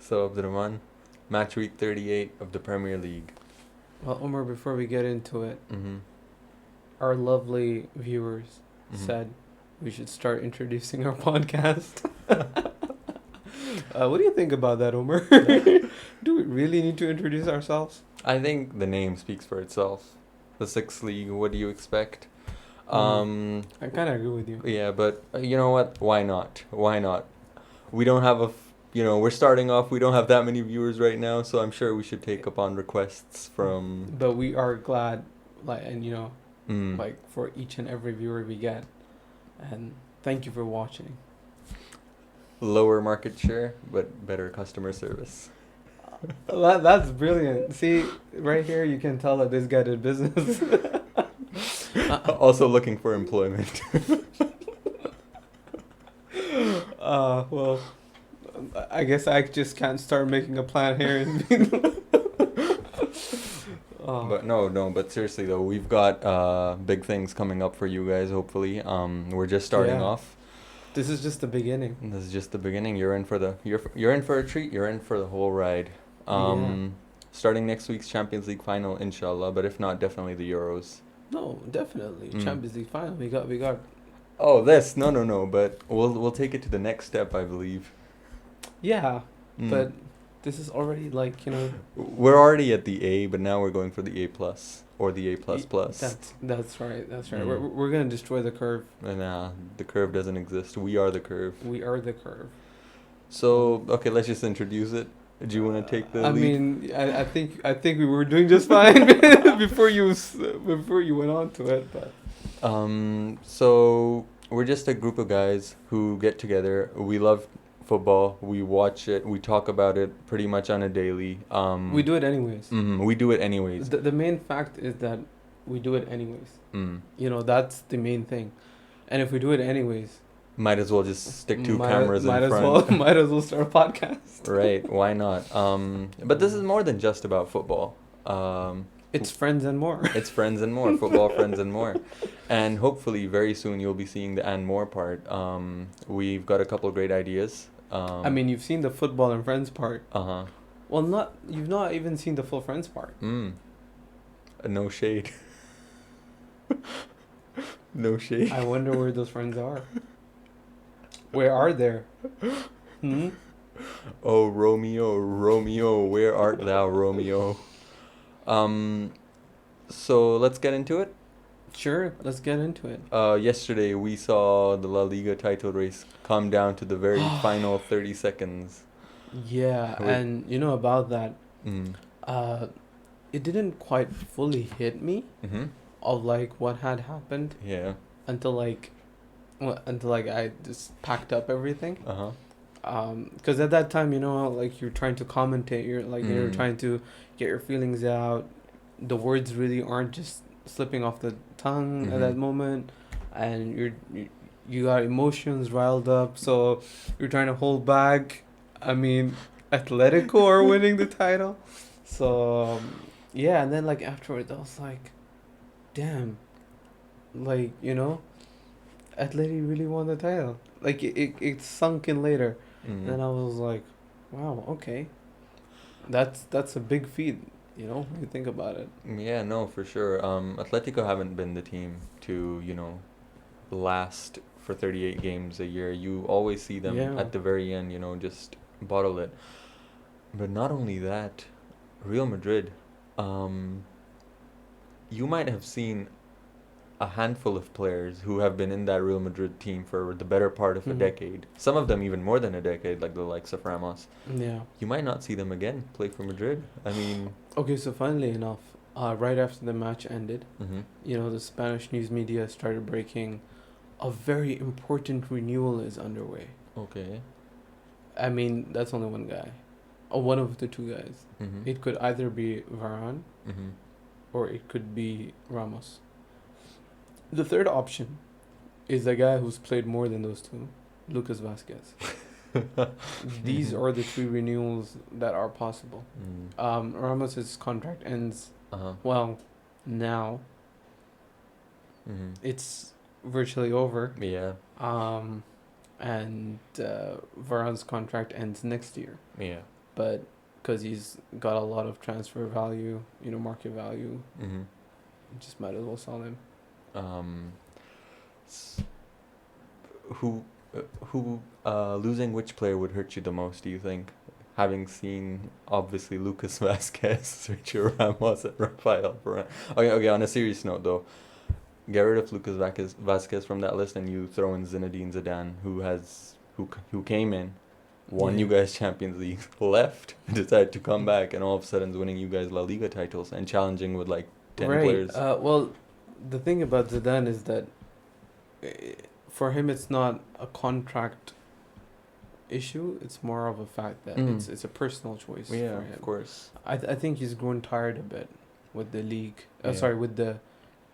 So, Abdul Rehman, match week 38 of the Premier League. Well, Omar, before we get into it, Mm-hmm. our lovely viewers Mm-hmm. said we should start introducing our podcast. What do you think about that, Omar? Do we really need to introduce ourselves? I think the name speaks for itself. The Sixth League, what do you expect? I kind of agree with you. Yeah, but you know what? Why not? Why not? We don't have we're starting off, we don't have that many viewers right now, so I'm sure we should take up on requests from But we are glad, mm, like for each and every viewer we get, and thank you for watching. lower market share, but better customer service. That's brilliant. See, right here you can tell that this guy did business. Also looking for employment. Well, I guess I just can't start making a plan here. But but seriously though, we've got big things coming up for you guys. Hopefully, we're just starting Yeah. off. This is just the beginning. This is just the beginning. You're in for you're in for a treat. You're in for the whole ride. Starting next week's Champions League final, inshallah. But if not, definitely the Euros. No, definitely Mm. Champions League final. We got. Oh, this no. But we'll take it to the next step, I believe. Yeah, Mm. but this is already We're already at the A, but now we're going for the A plus or the A plus plus. That's right. That's right. Mm. We're gonna destroy the curve. Nah, the curve doesn't exist. We are the curve. We are the curve. So okay, let's just introduce it. Do you want to take the I lead? mean, I think we were doing just fine before you went on to it, but So we're just a group of guys who get together. We love football. We watch it. We talk about it pretty much on a daily. we do it anyways. We do it anyways. The main fact is that we do it anyways. Mm. That's the main thing. And if we do it anyways, Might as well just stick two cameras in front. Might as well start a podcast. Right? Why not? But this is more than just about football. It's friends and more. It's friends and more. Football, friends and more. And hopefully very soon you'll be seeing the and more part. We've got a couple great ideas. I mean, you've seen the football and friends part. Uh-huh. Well, you've not even seen the full friends part. No shade. No shade. I wonder where those friends are. Where are they? Hmm? Oh, Romeo, where art thou, Romeo? So let's get into it. Sure, let's get into it. Yesterday we saw the La Liga title race come down to the very final 30 seconds. Yeah, Wait. and about that, Mm. it didn't quite fully hit me Mm-hmm. of what had happened Yeah. until I just packed up everything. Uh-huh. Because at that time, you're trying to commentate, you're Mm. trying to get your feelings out. The words really aren't just slipping off the tongue at that Mhm. moment, and you got emotions riled up, so you're trying to hold back. I mean, Atletico are winning the title, so yeah. And then afterwards, I was like, damn, Atleti really won the title. It sunk in later. Mm. Then I was like, wow, okay. That's a big feat, when you think about it. Yeah, no, for sure. Atletico haven't been the team to, last for 38 games a year. You always see them Yeah. at the very end, just bottle it. But not only that, Real Madrid, you might have seen a handful of players who have been in that Real Madrid team for the better part of a Mhm. decade. Some of them even more than a decade, like the likes of Ramos. Yeah. You might not see them again play for Madrid. I mean, Okay, so funnily enough, right after the match ended, mm-hmm. the Spanish news media started breaking a very important renewal is underway. Okay. I mean, that's only one guy. Or one of the two guys. Mm-hmm. It could either be Varane Mm-hmm. or it could be Ramos. The third option is a guy who's played more than those two, Lucas Vasquez. These are the two renewals that are possible. Mm. Ramos's contract ends, Uh-huh. now. Mm-hmm. It's virtually over. Yeah. And Varane's contract ends next year. Yeah. but because he's got a lot of transfer value, market value, Mm-hmm. just might as well sell him. S- who losing which player would hurt you the most, do you think? Having seen obviously Lucas Vasquez, Sergio Ramos, and Rafael Varane. Okay. On a serious note, though, get rid of Lucas Vasquez from that list, and you throw in Zinedine Zidane, who came in, won you guys Champions League, left, decided to come back, and all of a sudden is winning you guys La Liga titles and challenging with like 10 Right. players. Well, the thing about Zidane is that for him it's not a contract issue. It's more of a fact that it's a personal choice Yeah, for him. of course. I think he's grown tired a bit with the league. Yeah. Sorry, with the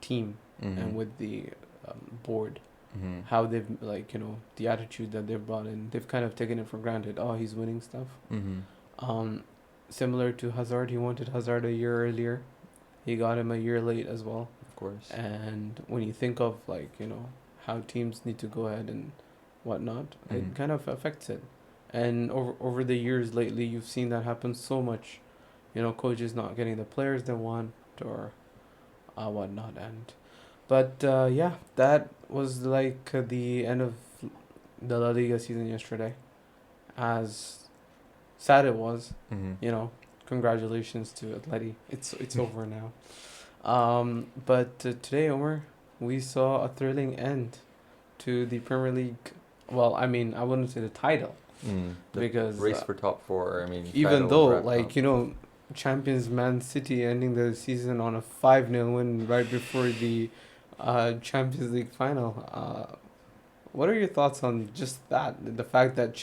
team Mm-hmm. and with the board. Mm-hmm. How they've the attitude that they've brought in. They've kind of taken it for granted. Oh, he's winning stuff. Mm-hmm. Similar to Hazard, he wanted Hazard a year earlier. He got him a year late as well. Of course. And when you think of how teams need to go ahead and whatnot, it kind of affects it. And over the years lately, you've seen that happen so much. Coaches not getting the players they want or whatnot. But that was like the end of the La Liga season yesterday. As sad it was, Mm-hmm. Congratulations to Atleti. It's over now. But today, Omar, we saw a thrilling end to the Premier League. Well, I mean, I wouldn't say the title because race for top four. I mean, even title though wrap up. champions Man City ending the season on a 5-0 win right before the Champions League final. What are your thoughts on just that? The fact that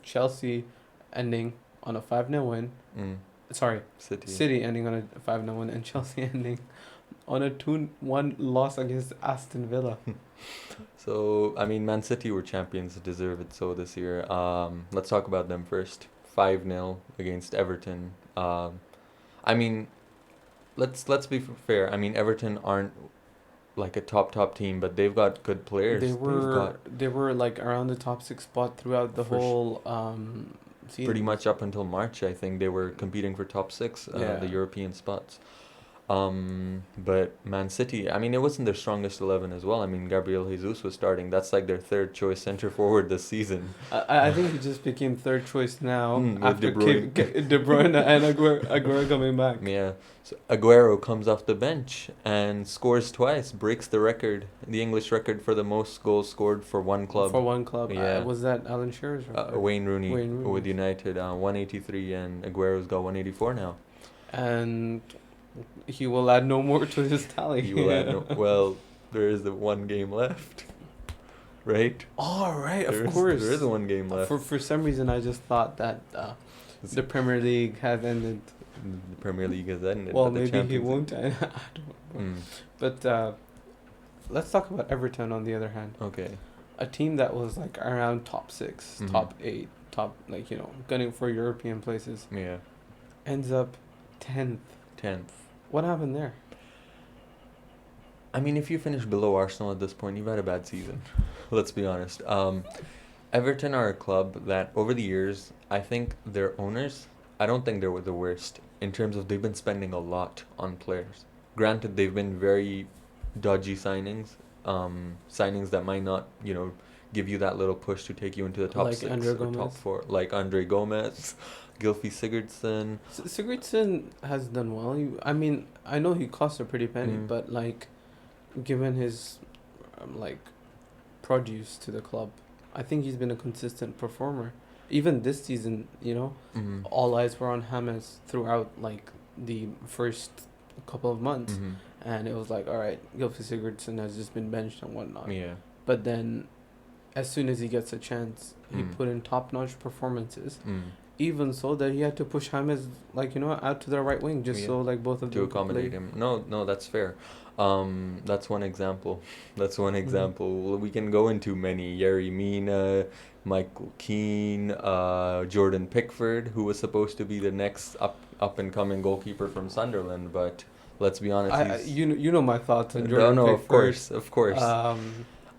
Chelsea ending on a 5-0 win. Sorry, City ending on a 5-0 win and Chelsea ending on a 2-1 loss against Aston Villa. So, I mean, Man City were champions, deserve it so this year. Let's talk about them first. 5-0 against Everton. I mean, let's be fair. I mean, Everton aren't like a top team, but they've got good players. They were like around the top 6 spot throughout the whole season. Pretty much up until March, I think they were competing for top 6, the European spots. But Man City, I mean, it wasn't their strongest 11 as well. I mean, Gabriel Jesus was starting. That's like their third choice center forward this season. I think he just became third choice now after De Bruyne. De Bruyne and Aguero coming back. Yeah, so Aguero comes off the bench and scores twice, breaks the record, the English record for the most goals scored for one club. For one club, Yeah. Was that Alan Shearer's? Wayne Rooney with United, 183, and Aguero's got 184 now. And he will add no more to his tally. He will add well, there is the one game left, right? All right, of course. There is one game left. For some reason, I just thought that the Premier League has ended. The Premier League has ended. Well, but the maybe he Champions won't. I don't know. But let's talk about Everton on the other hand. Okay. A team that was like around top 6, top 8, top gunning for European places. Yeah. Ends up 10th. What happened there? I mean, if you finish below Arsenal at this point, you've had a bad season. Let's be honest. Everton are a club that, over the years, I think their owners, I don't think they were the worst in terms of they've been spending a lot on players. Granted, they've been very dodgy signings, signings that might not, give you that little push to take you into the top Like 6 Andre or Gomez. top 4. Like Andre Gomez, Gylfi Sigurdsson. Sigurdsson has done well. I mean, I know he cost a pretty penny, but given his produce to the club, I think he's been a consistent performer. Even this season, all eyes were on Halves throughout the first couple of months, and it was like, all right, Gylfi Sigurdsson has just been benched and whatnot. Yeah. But then, as soon as he gets a chance, he put in top-notch performances. Even so that he had to push Halves out to the right wing so both of them to accommodate him. No, that's fair. That's one example. We can go into many. Yerry Mina, Michael Keane, Jordan Pickford, who was supposed to be the next up and coming goalkeeper from Sunderland, but let's be honest. You know my thoughts on Jordan Pickford. Of course.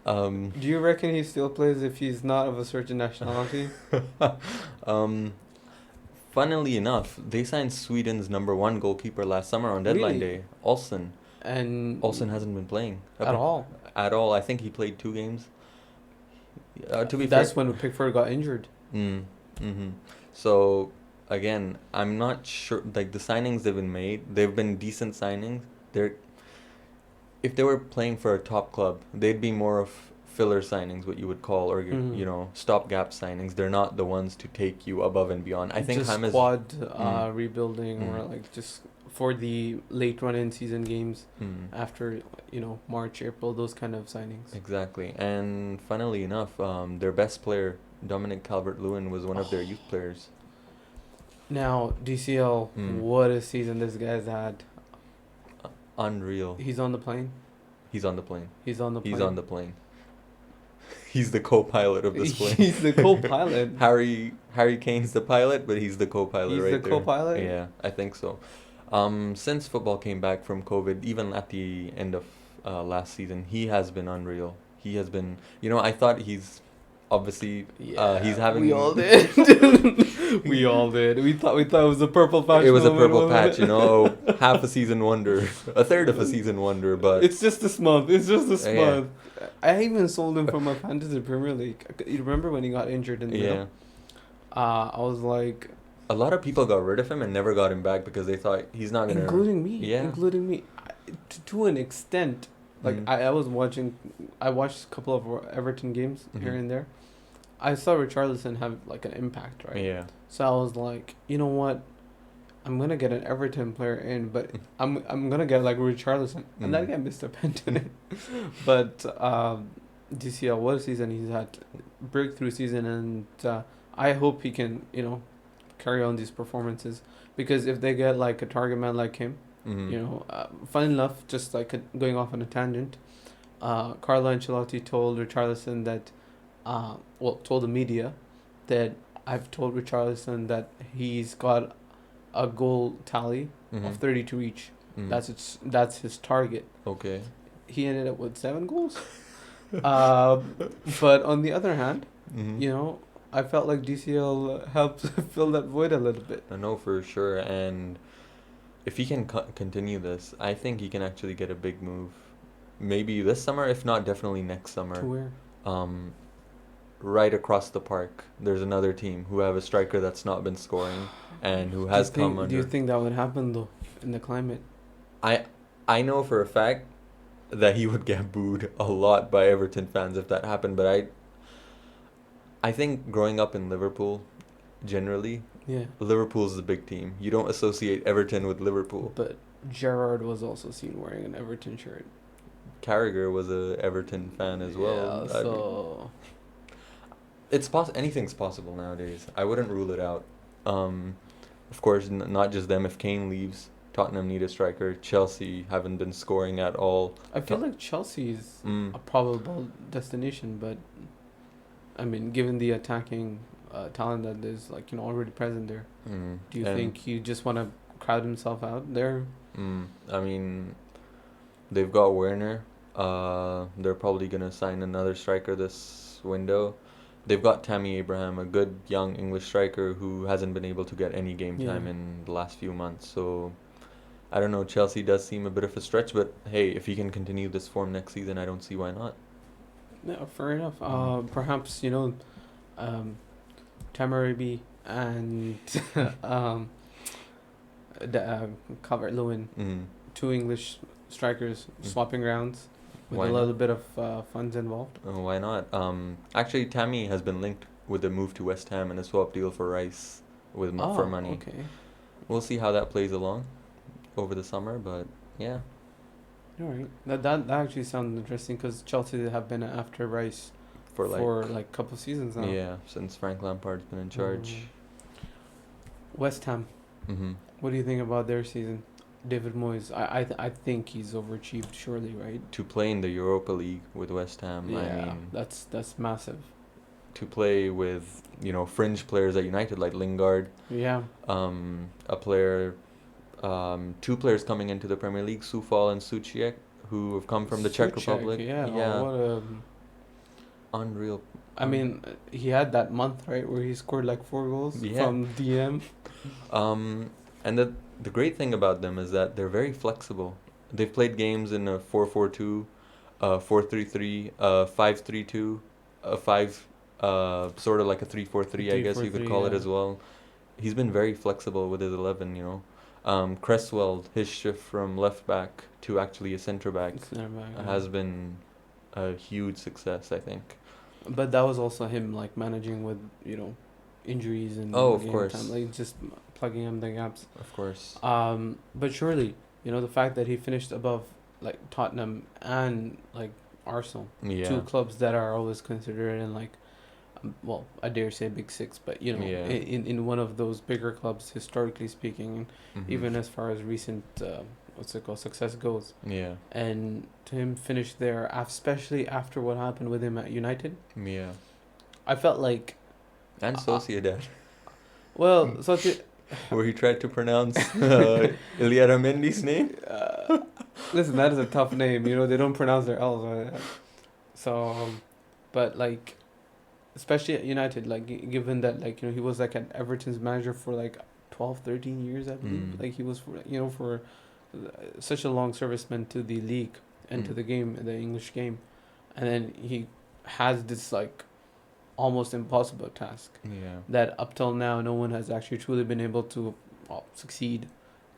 Do you reckon he still plays if he's not of a certain nationality? funnily enough, they signed Sweden's #1 goalkeeper last summer on deadline Really? day, Olsen. And Olsen hasn't been playing at all. at all. I think he played 2 games. To be That's fair, when Pickford got injured. mm-hmm. So again, I'm not sure. Like the signings they've been made, they've been decent signings. They're if they were playing for a top club, they'd be more of filler signings, what you would call, or Mhm. stopgap signings. They're not the ones to take you above and beyond. I think Just James. squad Mm, rebuilding or like just for the late run in season games mm, after March, April, those kind of signings. exactly. And funnily enough, their best player, Dominic Calvert-Lewin, was one of their youth players. Now DCL, Mm. what a season this guy's had. Unreal. He's on the plane. He's on the plane. He's on the plane. He's on the plane. He's the co-pilot of this plane. He's the co-pilot. Harry Kane's the pilot, but he's the co-pilot He's right the there. co-pilot? Yeah, I think so. Since football came back from COVID, even at the end of last season, he has been unreal. He has been, I thought he's obviously he's having. We all did. We all did. We thought it was a purple patch. It was a moment, purple wasn't patch, it? half a season wonder, a third of a season wonder, but It's just this month. It's just this Yeah. month. I even sold him from my fantasy Premier League. You remember when he got injured in the yeah. middle? I was like, A lot of people got rid of him and never got him back because they thought he's not gonna. including me. Yeah. Including me. To an extent. Like, Mhm. I watched a couple of Everton games here Mhm. and there. I saw Richarlison have like an impact, right? Yeah. So I was like, you know what? I'm gonna get an Everton player in, but I'm gonna get like Richarlison, and that Mm. guy missed a penalty. But DCL, what a season he's had, breakthrough season, and I hope he can carry on these performances, because if they get like a target man like him, Mhm. fun enough, just like going off on a tangent, Carlo Ancelotti told Richarlison that, told the media that I've told Richarlison that he's got a goal tally Mhm. of 32 each. Mhm. That's his target. Okay. He ended up with 7 goals. But on the other hand, Mhm. I felt like DCL helped fill that void a little bit. I know for sure, and if he can continue this, I think he can actually get a big move. Maybe this summer, if not, definitely next To summer. where? Right across the park, there's another team who have a striker that's not been scoring and who has come Do you under. think that would happen though in the climate? I know for a fact that he would get booed a lot by Everton fans if that happened, but I think growing up in Liverpool, generally, Yeah. Liverpool's the big team. You don't associate Everton with Liverpool. But Gerrard was also seen wearing an Everton shirt. Carragher was a Everton fan as well. Yeah, so It's anything's possible nowadays. I wouldn't rule it out. Of course, not just them. If Kane leaves, Tottenham need a striker. Chelsea haven't been scoring at all. I feel like Chelsea's Mm. a probable destination, but I mean, given the attacking talent that is already present there, Mm. do you And, think he just want to crowd himself out there? I mean, they've got Werner. They're probably gonna sign another striker this window. They've got Tammy Abraham, a good young English striker who hasn't been able to get any game time Yeah. in the last few months. So I don't know. Chelsea does seem a bit of a stretch, but hey, if he can continue this form next season, I don't see why not. Yeah, fair enough. Perhaps Tamaribi and Calvert-Lewin, Mm. 2 English strikers swapping rounds with Why a not? little bit of funds involved. Why not? Actually, Tammy has been linked with a move to West Ham and a swap deal for Rice for money. Okay. We'll see how that plays along over the summer, but yeah. All right. That actually sounds interesting, because Chelsea have been after Rice For like a couple seasons now. yeah, since Frank Lampard's been in charge. West Ham. Mm-hmm. What do you think about their season? David Moyes. I think he's overachieved, surely, right? To play in the Europa League with West Ham, I mean, that's massive. to play with fringe players at United like Lingard, Yeah. a player, 2 players coming into the Premier League, Soufal and Souček, who have come from the Czech Souček, Republic. Yeah. Yeah. unreal. I mean, he had that month, right, where he scored like 4 goals Yeah. from DM. And the great thing about them is that they're very flexible. They've played games in a 4-4-2, 4-3-3, 5-3-2, a five, sort of like a 3-4-3, I guess you could 3-4-3, call it yeah. as well. He's been very flexible with his 11, you know. Cresswell, his shift from left back to actually a centre back Center back, yeah. has been a huge success, I think. But that was also him like managing with injuries and Oh, of game course. time, like just plugging in the gaps. Of course. But surely the fact that he finished above like Tottenham and like Arsenal, Yeah. two clubs that are always considered in like well, I dare say Big Six, but Yeah. in one of those bigger clubs historically speaking, Mhm. even as far as recent what's it called success goes, Yeah. and to him finish there, especially after what happened with him at United, Yeah. I felt like And Sociedad, well, such a where he tried to pronounce Iliara Mendy's name. listen, that is a tough name. They don't pronounce their L's. Right? So, but like, especially at United, like given that like he was like an Everton's manager for like 12, 13 years, I believe. Mm. Like he was for such a long serviceman to the league and to Mm. the game, the English game, and then he has this like almost impossible task Yeah. that up till now no one has actually truly been able to succeed,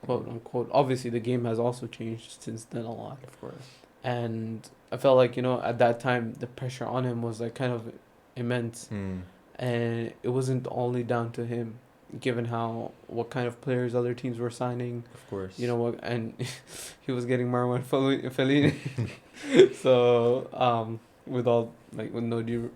quote unquote. Obviously, the game has also changed since then a lot, Of course. and I felt like at that time the pressure on him was like kind of immense, Mm. and it wasn't only down to him, given what kind of players other teams were signing. Of course. And he was getting Marwan Fellaini. So with all like with no due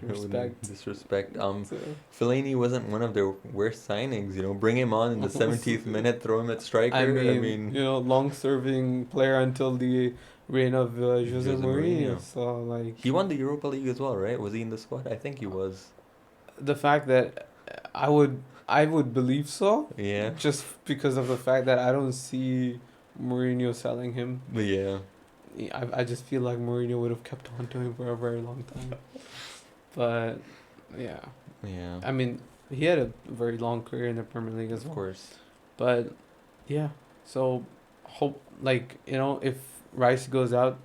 respect. Disrespect. So, Fellaini wasn't one of their worst signings. Bring him on in the 70th minute, throw him at striker. I mean, long-serving player until the reign of Jose Jose Mourinho. Mourinho. So like He won the Europa League as well, right? Was he in the squad? I think he was. the fact that I would believe so, Yeah. just because of the fact that I don't see Mourinho selling him. Yeah. I just feel like Mourinho would have kept on to him for a very long time. But yeah, Yeah. I mean, he had a very long career in the Premier League as Of well. course. But yeah, so hope if Rice goes out,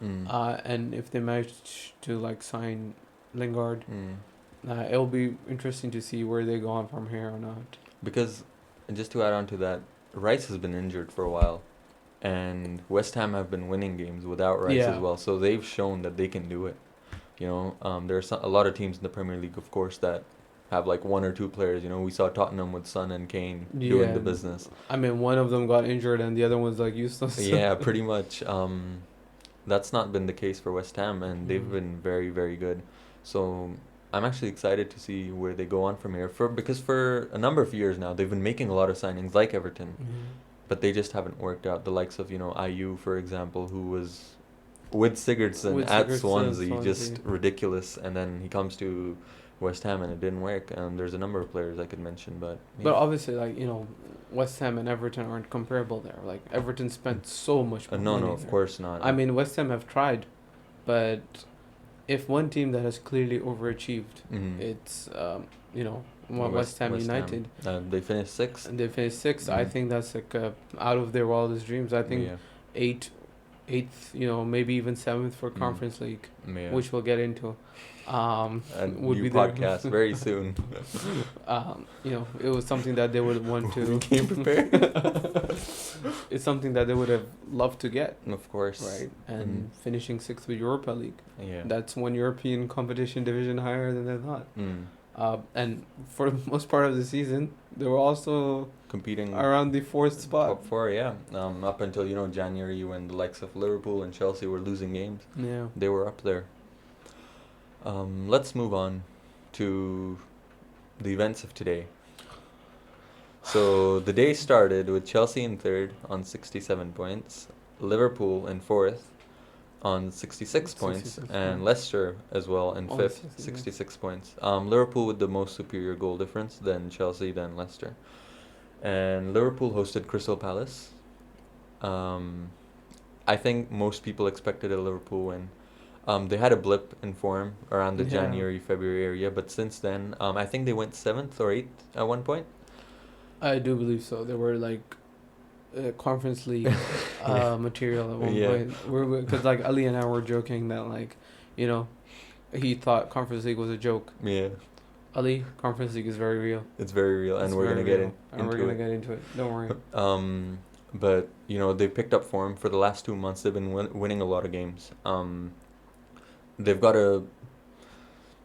Mm. and if they manage to like sign Lingard, Mm. it'll be interesting to see where they go on from here or not. Because, just to add on to that, Rice has been injured for a while, and West Ham have been winning games without Rice Yeah. as well. So they've shown that they can do it. There are a lot of teams in the Premier League, of course, that have like one or two players. We saw Tottenham with Son and Kane doing the business. I mean, one of them got injured and the other one's like useless. Yeah, pretty much. That's not been the case for West Ham, and they've Mhm. been very, very good. So I'm actually excited to see where they go on from here. Because for a number of years now, they've been making a lot of signings like Everton, but they just haven't worked out. The likes of Ayew, for example, who was with Sigurdsson With at Sigurdsson, Swansea, just Swansea. ridiculous, and then he comes to West Ham and it didn't work. There's a number of players I could mention, but But obviously, like West Ham and Everton aren't comparable there. Like Everton spent so much more no, money of there. course not. I mean, West Ham have tried, but if one team that has clearly overachieved, Mhm. it's West Ham United, They finished sixth. and they finished sixth. I Mhm. think that's like out of their wildest dreams. I think Yeah. eighth, maybe even seventh for Conference League, Yeah. which we'll get into. A Would new be their- podcast very soon. It was something that they would want to. Came prepared. It's something that they would have loved to get, Of course. right? And finishing sixth with Europa League. Yeah. That's one European competition division higher than they thought. Mm. And for the most part of the season, they were also Competing around the fourth spot. top four, yeah. Up until January, when the likes of Liverpool and Chelsea were losing games, Yeah. they were up there. Let's move on to the events of today. So the day started with Chelsea in third on 67 points, Liverpool in fourth on 66 points, 66 and points. Leicester as well in Oh, fifth, 66. 66 points. Liverpool with the most superior goal difference, then Chelsea, then Leicester. And Liverpool hosted Crystal Palace. I think most people expected a Liverpool win. They had a blip in form around the Yeah. January, February area, but since then, I think they went 7th or 8th at one point. I do believe so. They were like Conference League material at one Yeah. point. Because like Ali and I were joking that like, you know, he thought Conference League was a joke. Yeah, Ali, Conference League is very real. it's very real, and It's we're very gonna get real, and we're into gonna it. get into it. Don't worry. But you know they picked up form for the last 2 months. They've been winning a lot of games. They've got a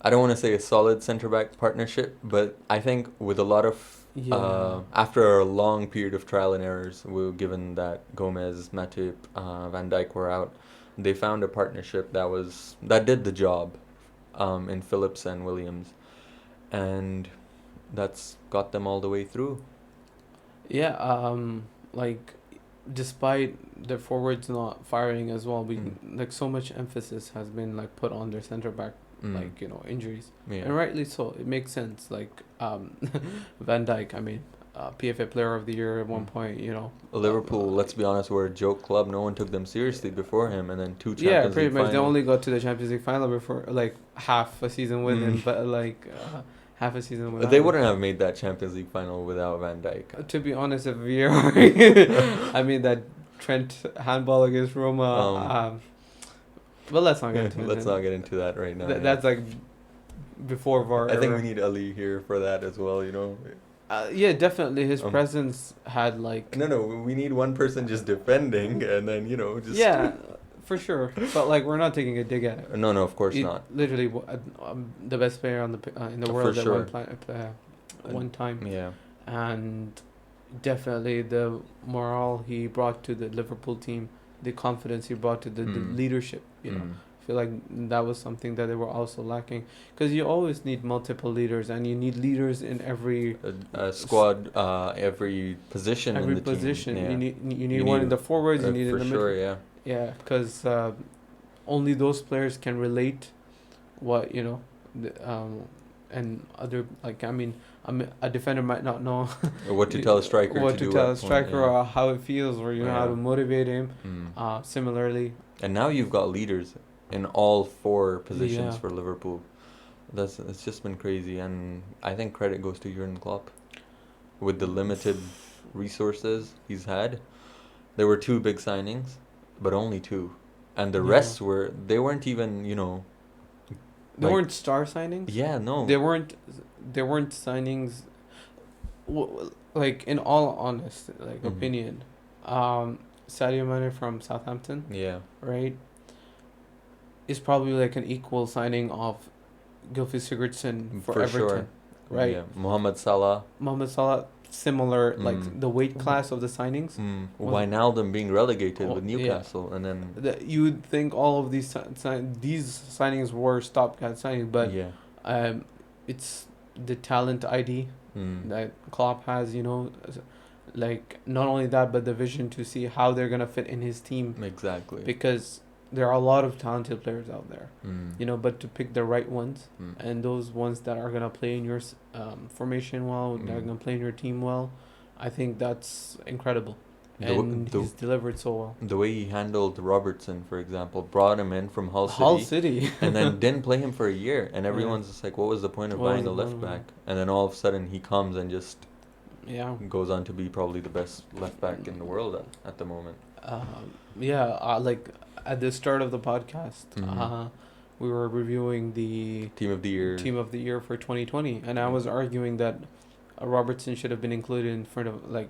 I don't want to say a solid center back partnership, but I think with a lot of Yeah. after a long period of trial and errors, given that Gomez, Matip, Van Dijk were out, they found a partnership that did the job, in Phillips and Williams, and that's got them all the way through. Yeah. Like, despite their forwards not firing as well, we Mm. like so much emphasis has been like put on their center back, Mm. injuries, Yeah. and rightly so. It makes sense. Like, Van Dijk. I mean, PFA Player of the Year at one Mm. point. Liverpool, let's be honest, were a joke club. No one took them seriously before him, and then two Yeah, Champions pretty League much. They finals. only got to the Champions League final before like half a season with him, Mm. but like half a season without They him. wouldn't have made that Champions League final without Van Dijk. To be honest, if we are, I mean that Trent handball against Roma. But let's not get into it. Let's not get into that right now. That's like before VAR. I think era. we need Ali here for that as well. Yeah, definitely. His Um, presence had like. No, we need one person just defending, and then just. Yeah, for sure. But like, we're not taking a dig at it. No, of course He not. Literally, the best player on in the For world at sure. one time. Yeah. And definitely the morale he brought to the Liverpool team, the confidence he brought to the leadership. I feel like that was something that they were also lacking, because you always need multiple leaders, and you need leaders in every A squad, every position in the position. team. Yeah. You need one in the forwards. You need for in the sure. middle. Yeah. Yeah, because only those players can relate what and other, like, I mean, a defender might not know What to tell a striker what to do tell at a point, striker yeah. or how it feels, or how Yeah. to motivate him. Mm. Similarly, And now you've got leaders in all four positions Yeah. for Liverpool. It's just been crazy, and I think credit goes to Jurgen Klopp with the limited resources he's had. There were two big signings, but only two, and the Yeah. rest they weren't even they like- weren't star signings. yeah, no. They weren't signings. Like, in all honest, like, Mhm. opinion, Sadio Mane from Southampton, Yeah. right, is probably like an equal signing of Gylfi Sigurdsson for Everton, sure. right? Yeah. Mohamed Salah. Mohamed Salah, similar, like Mm. the weight class of the signings. Was- Wijnaldum being relegated with yeah. Newcastle, and then You would think all of these these signings were stopgap signings, but yeah. it's the talent ID that Klopp has. Like, not only that, but the vision to see how they're gonna fit in his team, Exactly. because there are a lot of talented players out there. Mm. But to pick the right ones, Mm. and those ones that are gonna play in your formation well, that are Mm. gonna play in your team well, I think that's incredible. The w- And the- he's delivered so well. The way he handled Robertson, for example, brought him in from Hull City, Hull City. and then didn't play him for a year, and Yeah. everyone's just like, "What was the point of What buying a was the left point of back?" And then all of a sudden, he comes and just Yeah. goes on to be probably the best left back in the world at the moment. Like, at the start of the podcast, Mhm. we were reviewing the Team of the year. team of the year for 2020, and I was arguing that Robertson should have been included in front of, like,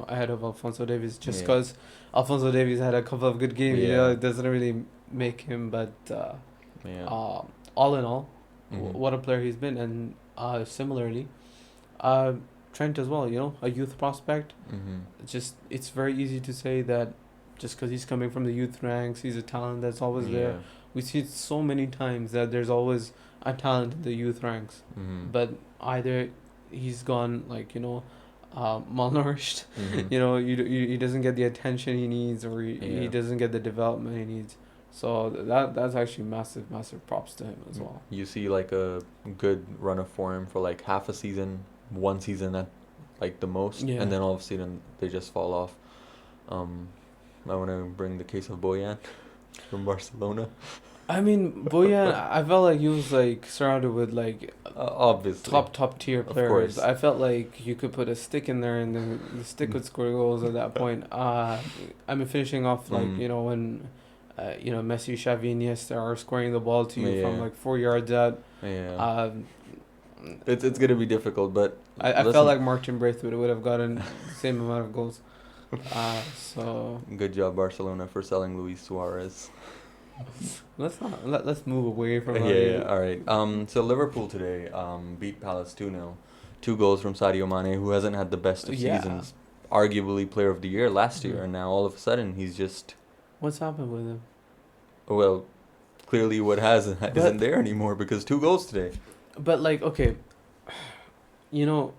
ahead of Alphonso Davies, just Yeah. because Alphonso Davies had a couple of good games. Yeah. It doesn't really make him, but Yeah. all in all, Mhm. what a player he's been. And similarly, Trent as well, a youth prospect. Mhm. It's very easy to say that just because he's coming from the youth ranks, he's a talent that's always there. We see it so many times that there's always a talent in the youth ranks, Mhm. but either he's gone, like, malnourished, Mhm. he doesn't get the attention he needs, or he Yeah. doesn't get the development he needs. So that's actually massive props to him as well. You see like a good run of form for like half a season, one season at like the most, Yeah. and then all of a sudden they just fall off. I want to bring the case of Boyan from Barcelona. I mean, Boyan, I felt like he was like surrounded with like Obviously. top tier Of players. course. I felt like you could put a stick in there and then the stick would score goals at that point. I mean, finishing off like Mm. when Messi, Xavi, Iniesta are scoring the ball to you from Yeah. like 4 yards out. Yeah. Um, It's gonna be difficult, but I listen. felt like Martin Braithwaite would have gotten the same amount of goals. So Good job, Barcelona, for selling Luis Suarez. let's move away from Yeah, that. yeah, all right. So Liverpool today beat Palace 2-0. 2 goals from Sadio Mane, who hasn't had the best of Yeah. seasons. Arguably player of the year last year, Mhm. and now all of a sudden he's just, What's happened with him? well, clearly what isn't But there anymore because 2 goals today. but like okay, you know,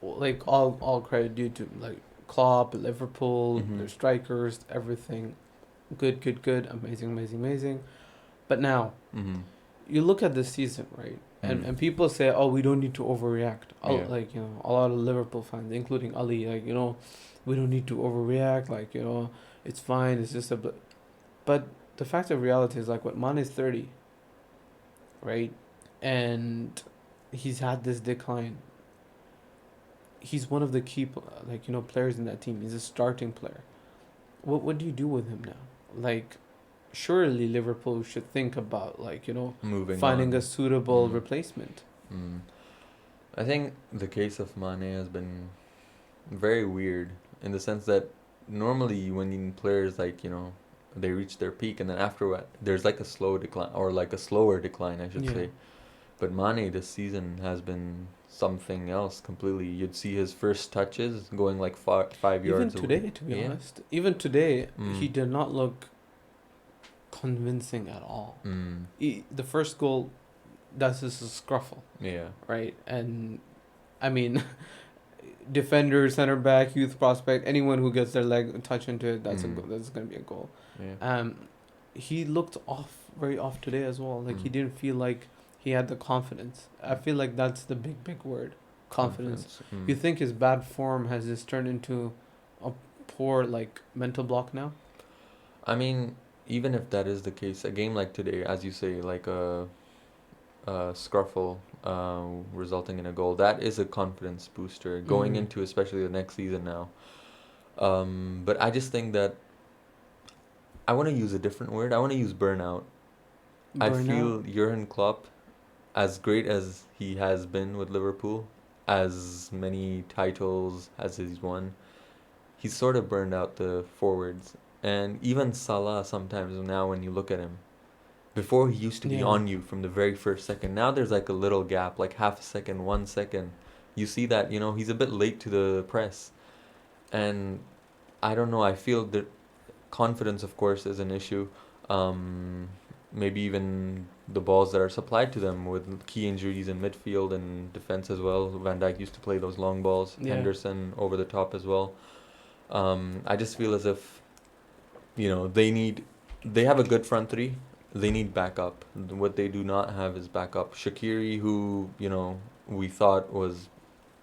like all credit due to like Klopp, Liverpool, Mhm. their strikers, everything, good, amazing. But now Mm-hmm. you look at this season, right? Mm. And people say, oh, we don't need to overreact. Yeah. Like a lot of Liverpool fans, including Ali, like we don't need to overreact. Like it's fine. It's just but the fact of reality is like what Mane is 30, right? And he's had this decline. He's one of the key players in that team. He's a starting player. What do you do with him now? Like, surely Liverpool should think about Moving finding on. a suitable Mm. replacement. Mm. I think the case of Mane has been very weird in the sense that normally when players they reach their peak and then after there's like a slow decline or like a slower decline I should Yeah. say. But Mane this season has been something else completely. You'd see his first touches going like 5 yards Even away. today, to be Yeah. honest, even today, Mm. he did not look convincing at all. Mm. The first goal, that's just a scruffle, Yeah. right? And I mean, defender, center back, youth prospect, anyone who gets their leg touch into it, that's Mm. that's gonna be a goal. Yeah. He looked very off today as well. Like he didn't feel like he had the confidence. I feel like that's the big word, confidence. Mm. You think his bad form has just turned into a poor mental block now? I mean, even if that is the case, a game like today, as you say, like a scruffle resulting in a goal, that is a confidence booster going Mhm. into especially the next season now. But I just think that I want to use a different word. I want to use burnout. I feel Burnout. Jurgen Klopp, as great as he has been with Liverpool, as many titles as he's won, he's sort of burned out the forwards. And even Salah sometimes now when you look at him, before he used to be Yeah. on you from the very first second. Now there's like a little gap, like half a second, 1 second. You see that, he's a bit late to the press. And I don't know, I feel that confidence, of course, is an issue. Um, Maybe even the balls that are supplied to them with key injuries in midfield and defense as well. Van Dijk used to play those long balls. Yeah. Henderson over the top as well. I just feel as if, they have a good front three. They need backup. What they do not have is backup. Shaqiri, who we thought was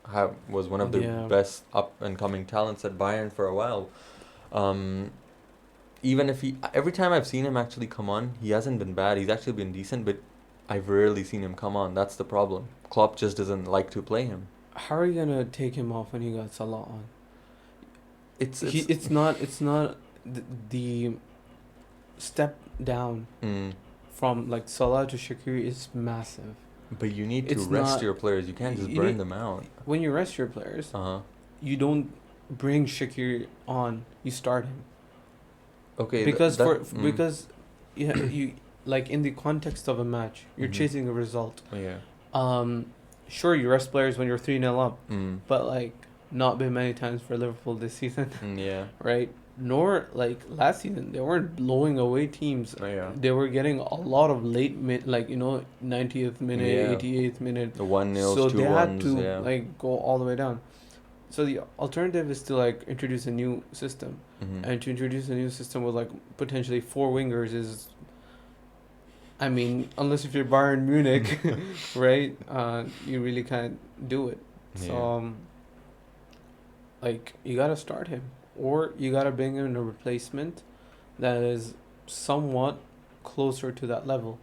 one of the Yeah. best up and coming talents at Bayern for a while. Um, Even if every time I've seen him actually come on, he hasn't been bad. He's actually been decent, but I've rarely seen him come on. That's the problem. Klopp just doesn't like to play him. How are you gonna take him off when you got Salah on? It's It's not the step down mm, from Salah to Shaqiri is massive. but you need to It's rest not- your players. You can't just you burn need- them out. When you rest your players, Uh huh. you don't bring Shaqiri on. You start him Okay. because that, because you in the context of a match, you're Mhm. chasing a result. Yeah. Sure, you rest players when you're 3-0 up, Mm. but not been many times for Liverpool this season, Yeah. right? Nor last season, they weren't blowing away teams. Oh, yeah. They were getting a lot of late 90th minute, Yeah. 88th minute. The 1-0s, So 2-1s. they had to Yeah. go all the way down. So the alternative is to introduce a new system, Mhm. and to introduce a new system with potentially 4 wingers is, I mean, unless if you're Bayern Munich, right? You really can't do it. So you gotta start him, or you gotta bring in a replacement that is somewhat closer to that level,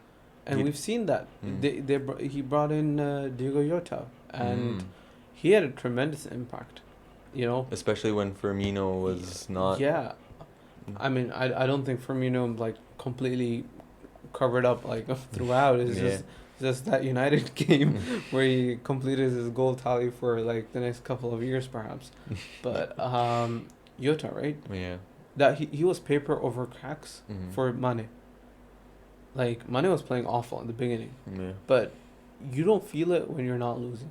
and You- we've seen that. Mm. He brought in Diego Jota, and Mm. he had a tremendous impact. You know, Especially when Firmino was not. yeah. I mean, I don't think Firmino like completely covered up like throughout. It's Yeah. just that United game where he completed his goal tally for like the next couple of years perhaps. But Jota, right? Yeah. That he was paper over cracks Mhm. for Mane. Like Mane was playing awful in the beginning, Yeah. but you don't feel it when you're not losing.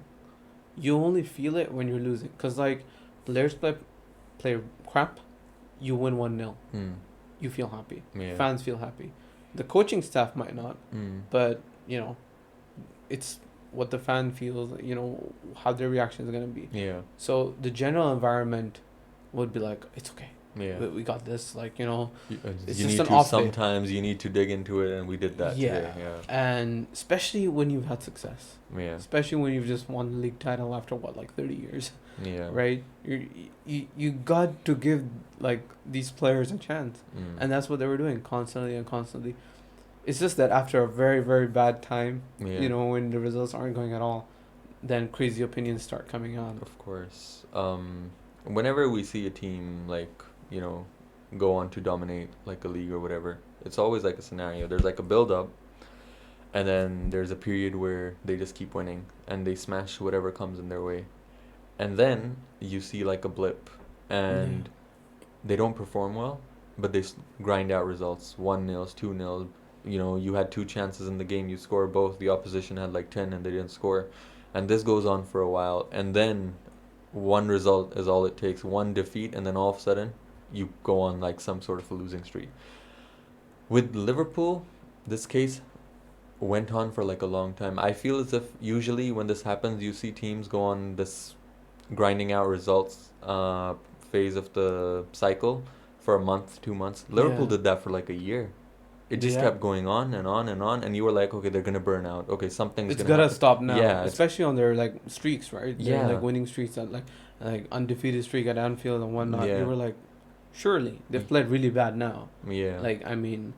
You only feel it when you're losing. Cause like players play crap, you win 1-0. Mm. You feel happy. Yeah. Fans feel happy. The coaching staff might not, Mm. but you know, it's what the fan feels. You know how their reaction is gonna be. Yeah. So the general environment would be like, it's okay. Yeah. We got this. Like, you know, it's You just need an to off day. sometimes you need to dig into it, and we did that today. And especially when you've had success, Yeah. especially when you've just won the league title after what, like 30 years, Yeah. Yeah. right? You got to give like these players a chance, Mm. and that's what they were doing constantly and constantly. It's just that after a very very bad time, Yeah. you know, when the results aren't going at all, then crazy opinions start coming on. Of course. Whenever we see a team like, you know, go on to dominate like a league or whatever, it's always like a scenario. There's like a build up, and then there's a period where they just keep winning and they smash whatever comes in their way. And then you see like a blip, and they don't perform well, but they grind out results. 1-0, 2-0. You know, you had two chances in the game, you score both. The opposition had like 10 and they didn't score. And this goes on for a while, and then one result is all it takes, one defeat, and then all of a sudden you go on like some sort of a losing streak. With Liverpool, this case went on for like a long time. I feel as if usually when this happens, you see teams go on this grinding out results phase of the cycle for a month, 2 months. Liverpool Yeah. did that for like a year. It just Yeah. kept going on and on and on, and you were like, okay, they're gonna burn out. Okay, something's It's gonna gotta happen. stop now. Yeah, it's- Especially on their like streaks, right? Their, Yeah. like winning streaks at like undefeated streak at Anfield and whatnot. Yeah. You were like, surely they've played really bad now. Yeah. Like, I mean,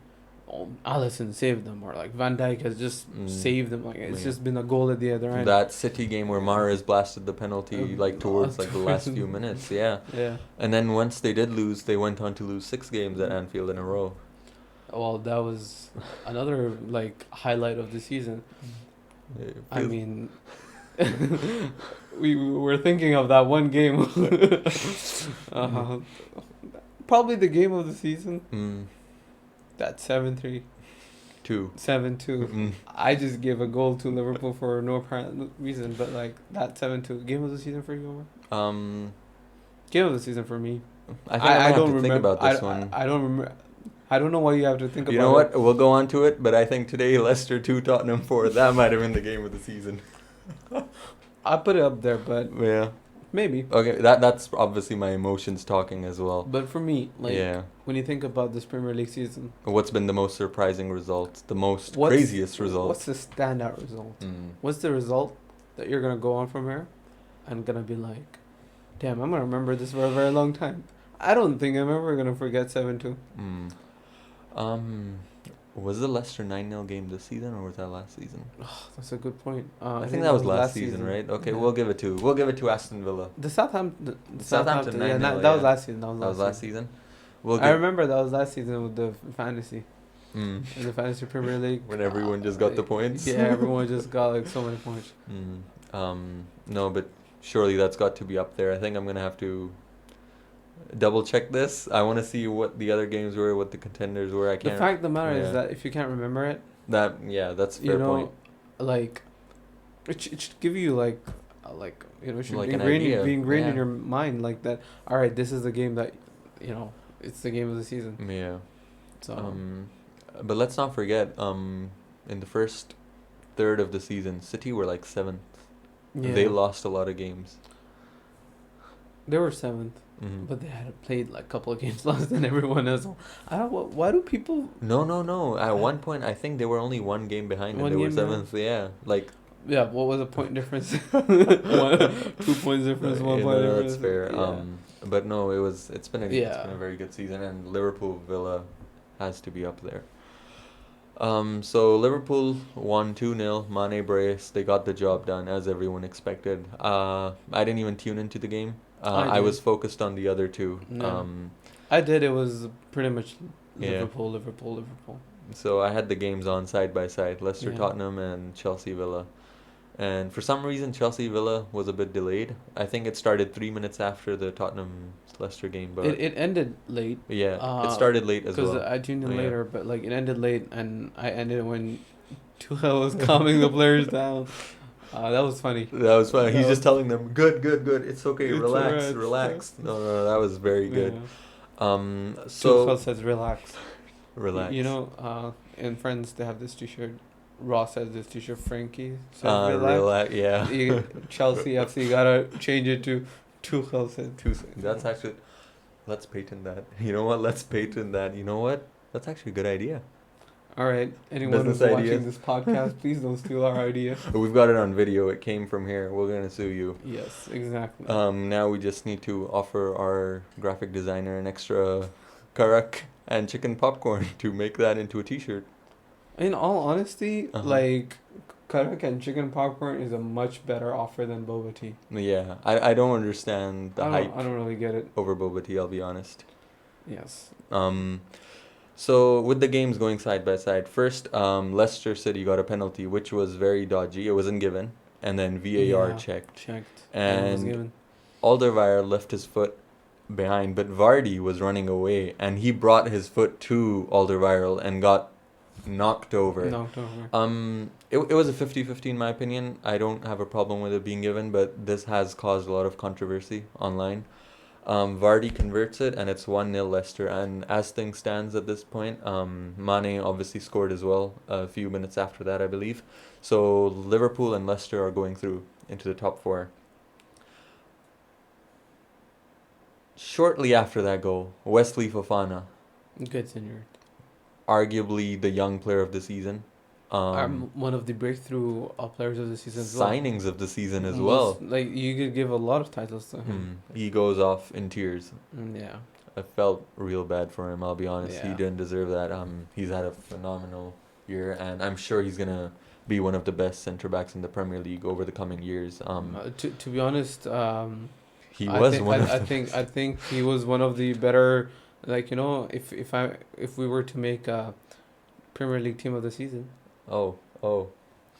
Alisson saved them, or like Van Dijk has just saved them. Like, it's Yeah. just been a goal at the other end. That City game where Mahrez blasted the penalty like towards like the last towards- few minutes, yeah. Yeah. And then once they did lose, they went on to lose 6 games at Anfield in a row. Well, that was another like highlight of the season. It I feels- mean, we were thinking of that one game. Probably the game of the season. Mm, That 7-3, 2. 7-2. Mm. I just gave a goal to Liverpool for no apparent reason, but like that 7-2 game of the season for you, Omar? Game of the season for me. I think I don't have to think remember. about this one. I don't remember. I don't know why you have to think You about know it. what? We'll go on to it, but I think today Leicester 2, Tottenham 4, that might have been the game of the season. I put it up there, but Yeah. maybe. Okay, that's obviously my emotions talking as well. But for me, like Yeah. when you think about this Premier League season, What's been the most surprising result? The most what's- craziest result? What's the standout result? Mm. What's the result that you're gonna go on from here and gonna be like, damn, I'm gonna remember this for a very long time. I don't think I'm ever gonna forget 7-2. Mm. Was the Leicester 9-0 game this season or was that last season? That's a good point. I think that was last season, right? Okay, Yeah. we'll give it to Aston Villa. The Southampton. The Southampton yeah, 9-0, that was yeah. last season. That was last season. We'll I give, remember that was last season with the fantasy, mm, in the fantasy Premier League. when everyone just got the points. Yeah, everyone just got like so many points. No, but surely that's got to be up there. I think I'm gonna have to double check this. I want to see what the other games were, what the contenders were. I The can't. fact of the matter yeah. is that if you can't remember it, That's a fair you know, point. like it should give you like you know, it should Like be an ingrained, idea, be ingrained in yeah. your mind like that. All right, this is the game that, you know, it's the game of the season. Yeah. So But let's not forget. In the first third of the season, City were like 7th. yeah, They lost a lot of games. they were 7th, Mhm. but they had played like a couple of games less than everyone else. I don't. Why do people? No. At one point, I think they were only 1 game behind, and One they were game behind? 7th. Yeah, like. Yeah, what was the point difference? 2 points difference, 1 you point know, difference. that's fair. Yeah. But no, it's been a Yeah. very good season, and Liverpool Villa has to be up there. So Liverpool won 2-0. Mane brace. They got the job done as everyone expected. I didn't even tune into the game. I I did. was focused on the other two. Yeah. I did. It was pretty much Yeah. Liverpool, Liverpool, Liverpool. So I had the games on side by side, Leicester Yeah. Tottenham and Chelsea Villa. And for some reason, Chelsea Villa was a bit delayed. I think it started 3 minutes after the Tottenham Leicester game, but It ended late. yeah, it started late as Because well. I tuned in Oh, yeah. later, but like it ended late, and I ended when Tuchel was calming the players down. That was funny. That was fun. That He's was- just telling them, good, good, good. It's okay. It's Relax, alright." relax. No, that was very good. Yeah. So Tuchel says relax. relax. You know, in Friends they have this T-shirt. Ross has this T-shirt. Frankie says relax. Yeah. Chelsea FC gotta change it to Tuchel said. That's actually. Let's patent that. You know what? Let's patent that. You know what? That's actually a good idea. All right, anyone Business who's ideas. watching this podcast, please don't steal our idea. We've got it on video. It came from here. We're gonna sue you. Yes, exactly. Now we just need to offer our graphic designer an extra karak and chicken popcorn to make that into a T-shirt. In all honesty, Uh-huh. like karak and chicken popcorn is a much better offer than boba tea. Yeah, I don't understand the hype I don't really get it. over boba tea. I'll be honest. Yes. So with the games going side by side, first Leicester City got a penalty which was very dodgy. It wasn't given, and then VAR Yeah. checked, Checked. and given. Alderweireld left his foot behind, but Vardy was running away, and he brought his foot to Alderweireld and got knocked over. Knocked over. It was a 50-50 in my opinion. I don't have a problem with it being given, but this has caused a lot of controversy online. Vardy converts it, and it's 1-0 Leicester. And as things stands at this point, Mane obviously scored as well a few minutes after that, I believe. So Liverpool and Leicester are going through into the top four. Shortly after that goal, Wesley Fofana, Gets injured. arguably the young player of the season. One of the breakthrough players of the season as well. Signings of the season as well. Like you could give a lot of titles to him. He goes off in tears. Yeah. I felt real bad for him, I'll be honest. He Yeah. didn't deserve that. He's had a phenomenal year, and I'm sure he's going to be one of the best centre backs in the Premier League over the coming years. To be honest, He was one of I the think he was one of the better. Like, you know, if we were to make a Premier League team of the season. Oh.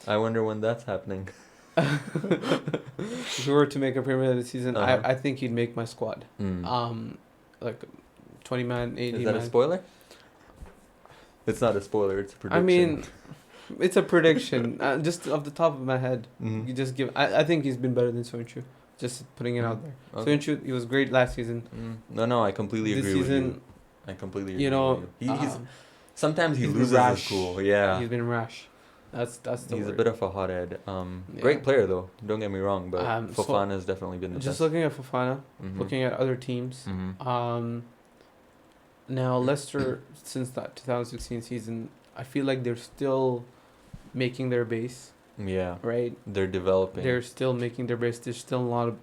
I wonder when that's happening. If we were to make a Premier League season, Uh-huh. I think he'd make my squad. Like 20 man, 80 Is that man. a spoiler? It's not a spoiler, it's a prediction. I mean, it's a prediction. Just off the top of my head, you just give. I think he's been better than Soinchu. Just putting it out there. Okay. Soinchu, he was great last season. No, I completely This agree with you. season, I completely agree you know, with you. He's sometimes he he's been loses his rash. cool. Yeah. he's been rash. That's the He's word. a bit of a hothead. Yeah. Great player though. Don't get me wrong, but So, Fofana has definitely been the Just best. looking at Fofana, Mhm. looking at other teams. Mhm. Now Leicester, since that 2016 season, I feel like they're still making their base, Yeah, right? they're developing. They're still making their base. There's still not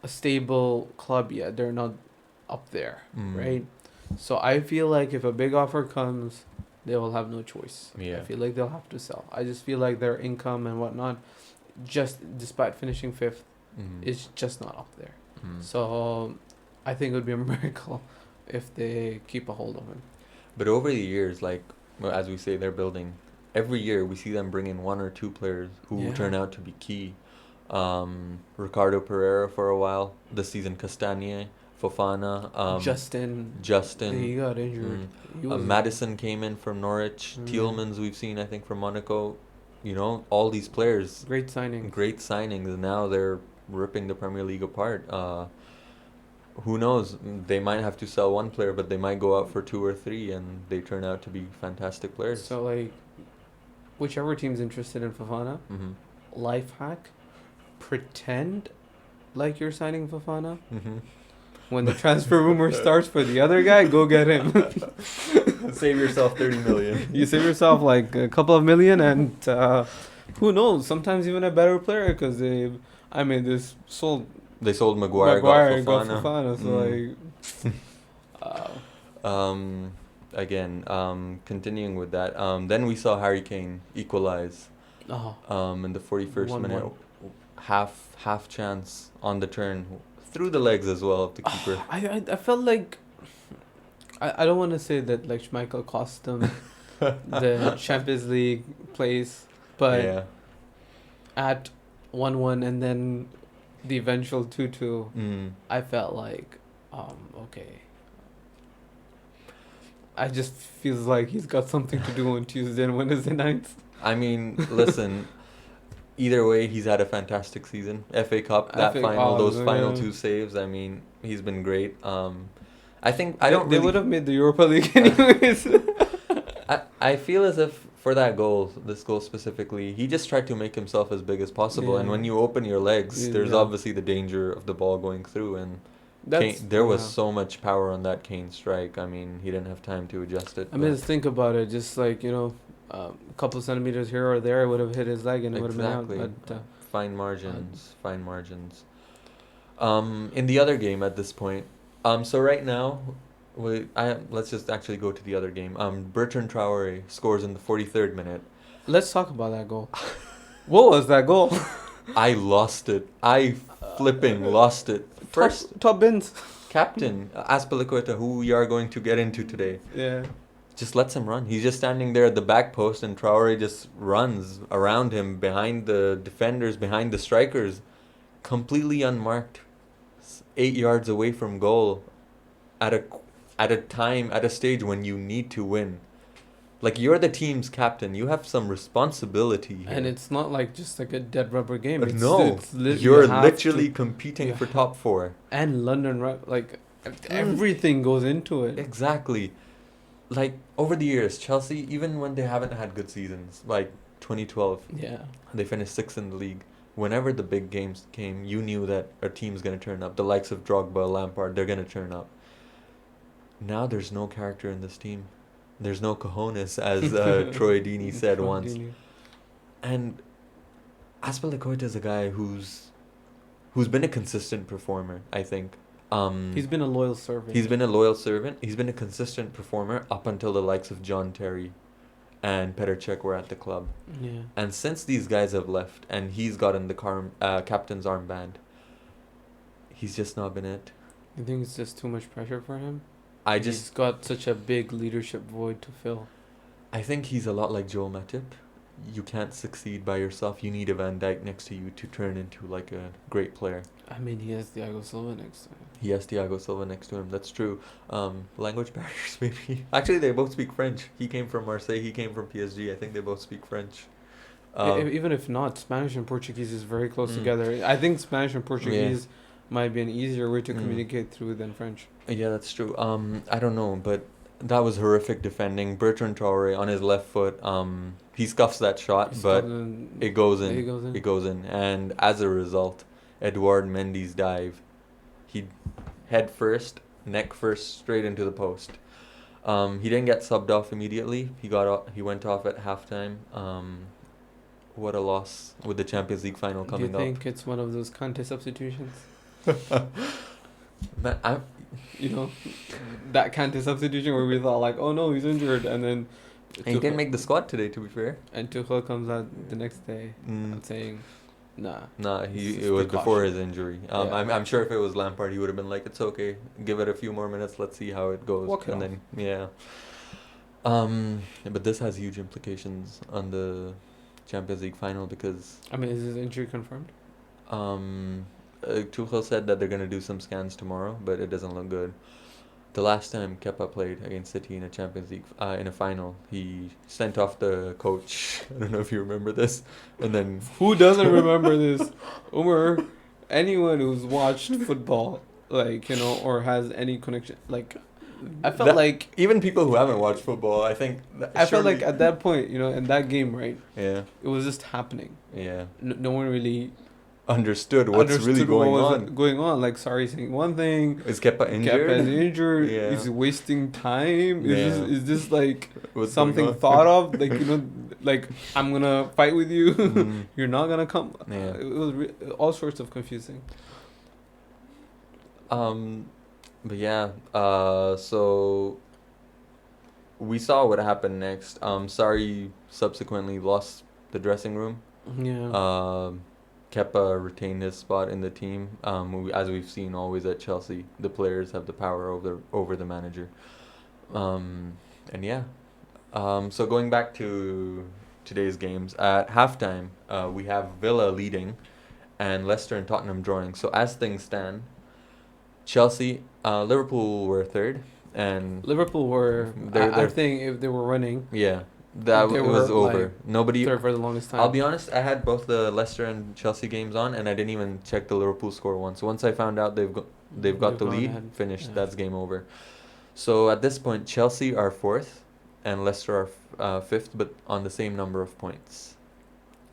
a stable club yet. They're not up there, right? So I feel like if a big offer comes, they will have no choice. Yeah. I feel like they'll have to sell. I just feel like their income and whatnot, just despite finishing fifth, Mhm. is just not up there. Mhm. So I think it would be a miracle if they keep a hold of him. But over the years, like well, as we say, they're building. Every year we see them bring in one or two players who Yeah. turn out to be key. Ricardo Pereira for a while. This season, Castagne, Fofana, Justin, Justin. he got injured. He was- Madison came in from Norwich. Mhm. Tielemans we've seen, I think, from Monaco. You know, all these players, Great signing. great signings, and now they're ripping the Premier League apart. Who knows? They might have to sell one player, but they might go out for two or three, and they turn out to be fantastic players. So like, whichever team's interested in Fofana, Mhm. life hack, pretend like you're signing Fofana. Mhm. When the transfer rumor starts for the other guy, go get him. Save yourself 30 million. You save yourself like a couple of million, and who knows? Sometimes even a better player because this sold They sold Maguire, Maguire, got got Fofana. Fofana. So like, Um, again, continuing with that, then we saw Harry Kane equalize Oh, in the 41st minute. 1-1. Half chance on the turn through the legs as well of the keeper. I felt like I don't want to say that like Schmeichel cost them the Champions League place, but Yeah. at 1-1 and then the eventual 2-2, I felt like okay. I just feels like he's got something to do on Tuesday and Wednesday nights. I mean, listen. Either way, he's had a fantastic season. FA Cup, that final, those final two saves. I mean, he's been great. I think I don't. They really, would have made the Europa League anyways. I feel as if for that goal, this goal specifically, he just tried to make himself as big as possible. And Yeah. when you open your legs, there's Yeah. obviously the danger of the ball going through. And Kane, there was so much power on that Kane strike. I mean, he didn't have time to adjust it. I mean, just think about it. Just like, a couple centimeters here or there, it would have hit his leg and it would have been out. But, fine margins, fine margins. In the other game at this point, so right now, let's just actually go to the other game. Bertrand Traore scores in the 43rd minute. let's talk about that goal. What was that goal? I lost it. I flipping lost it. First, top bins. captain Azpilicueta, who we are going to get into today, Yeah. just lets him run. He's just standing there at the back post, and Traore just runs around him, behind the defenders, behind the strikers, completely unmarked, 8 yards away from goal, at a stage when you need to win. Like, you're the team's captain. You have some responsibility here. And it's not like just like a dead rubber game. It's, No, you're literally competing for top 4. And London, like, everything goes into it. Exactly. Like, over the years, Chelsea, even when they haven't had good seasons, like 2012, Yeah. they finished 6th in the league. Whenever the big games came, you knew that our team's going to turn up. The likes of Drogba, Lampard, they're going to turn up. Now there's no character in this team. There's no cojones, as Troy Deeney said once. And Azpilicueta is a guy who's been a consistent performer, I think. He's been a loyal servant. He's been a loyal servant. He's been a consistent performer up until the likes of John Terry and Petr Cech were at the club. Yeah. And since these guys have left and he's gotten the captain's armband, he's just not been it. You think it's just too much pressure for him? He's He's got such a big leadership void to fill. I think he's a lot like Joel Matip. You can't succeed by yourself. You need a Van Dijk next to you to turn into like a great player. I mean, he has Thiago Silva next to him. He has Thiago Silva next to him. That's true. Language barriers, maybe. Actually, they both speak French. He came from Marseille. He came from PSG. I think they both speak French. Even if not, Spanish and Portuguese is very close together. I think Spanish and Portuguese might be an easier way to communicate through than French. Yeah, that's true. I don't know, but that was horrific defending. Bertrand Traore on his left foot. He scuffs that shot, but it goes in. It goes in, and as a result, Edouard Mendy's dive, he head first, neck first, straight into the post. He didn't get subbed off immediately. He went off at halftime. What a loss with the Champions League final coming up. Do you think it's one of those Kante substitutions? Man, that Kante substitution where we thought like, oh no, he's injured, and then he didn't make the squad today, to be fair. And Tuchel comes out the next day and saying, nah. Nah, it was before his injury. I'm sure if it was Lampard, he would have been like, it's okay, give it a few more minutes, let's see how it goes. But this has huge implications on the Champions League final because... I mean, is his injury confirmed? Tuchel said that they're going to do some scans tomorrow, but it doesn't look good. The last time Kepa played against City in a Champions League, in a final, he sent off the coach. I don't know if you remember this. And then... Who doesn't remember this? Umar, anyone who's watched football, or has any connection, I felt like... Even people who haven't watched football, I think... I felt like at that point, in that game, right? Yeah. It was just happening. Yeah. No one really... Understood really going on. Like, Sarri saying one thing. Is Kepa injured? Kepa's injured. Yeah. Is he wasting time? Is this like What's something thought of? Like, I'm gonna fight with you. You're not gonna come. Yeah. It was all sorts of confusing. But yeah. So we saw what happened next. Sarri subsequently lost the dressing room. Yeah. Kepa retained his spot in the team. As we've seen always at Chelsea, the players have the power over the manager. And yeah. So going back to today's games, at halftime, we have Villa leading, and Leicester and Tottenham drawing. So as things stand, Chelsea, Liverpool were third, and Liverpool were. I think if they were winning, yeah, They it was were, over. like, Nobody. third for the longest time. I'll be honest. I had both the Leicester and Chelsea games on, and I didn't even check the Liverpool score once. Once I found out they've got the gone lead, ahead. finished. Yeah. That's game over. So at this point, Chelsea are fourth, and Leicester are fifth, but on the same number of points.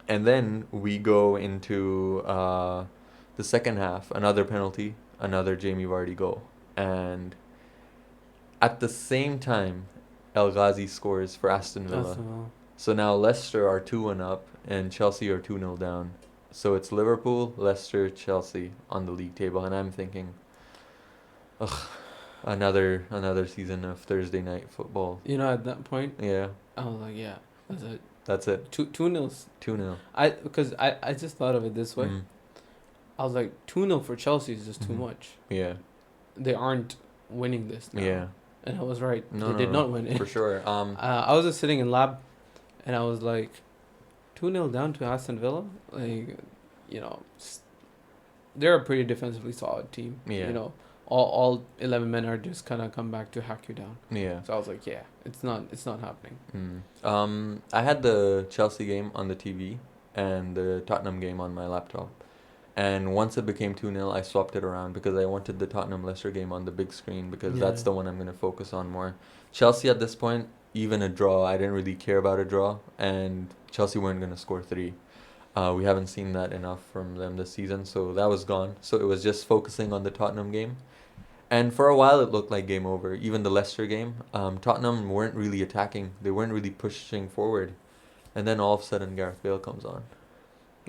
And then we go into the second half. Another penalty, another Jamie Vardy goal, and at the same time, El Ghazi scores for Aston Villa. So now Leicester are 2-1 up and Chelsea are 2-0 down. So it's Liverpool, Leicester, Chelsea on the league table, and I'm thinking, ugh, another season of Thursday night football. You know, at that point, Yeah, I was like, yeah, that's it. that's it. 2-0. 2-0. Because I just thought of it this way. Mm, I was like, 2-0 for Chelsea is just too Mhm. much. yeah, They aren't winning this now. yeah, And I was right. No, They did no, not win it. for sure. I was just sitting in lab, and I was like, 2-0 down to Aston Villa. Like, you know, they're a pretty defensively solid team. Yeah. You know, all 11 men are just kind of come back to hack you down. Yeah. So I was like, yeah, it's not happening. I had the Chelsea game on the TV and the Tottenham game on my laptop. And once it became 2-0, I swapped it around because I wanted the Tottenham Leicester game on the big screen because that's Yeah. the one I'm going to focus on more. Chelsea at this point, even a draw, I didn't really care about a draw. And Chelsea weren't going to score 3. We haven't seen that enough from them this season, so that was gone. So it was just focusing on the Tottenham game. And for a while, it looked like game over. Even the Leicester game, Tottenham weren't really attacking. They weren't really pushing forward. And then all of a sudden, Gareth Bale comes on.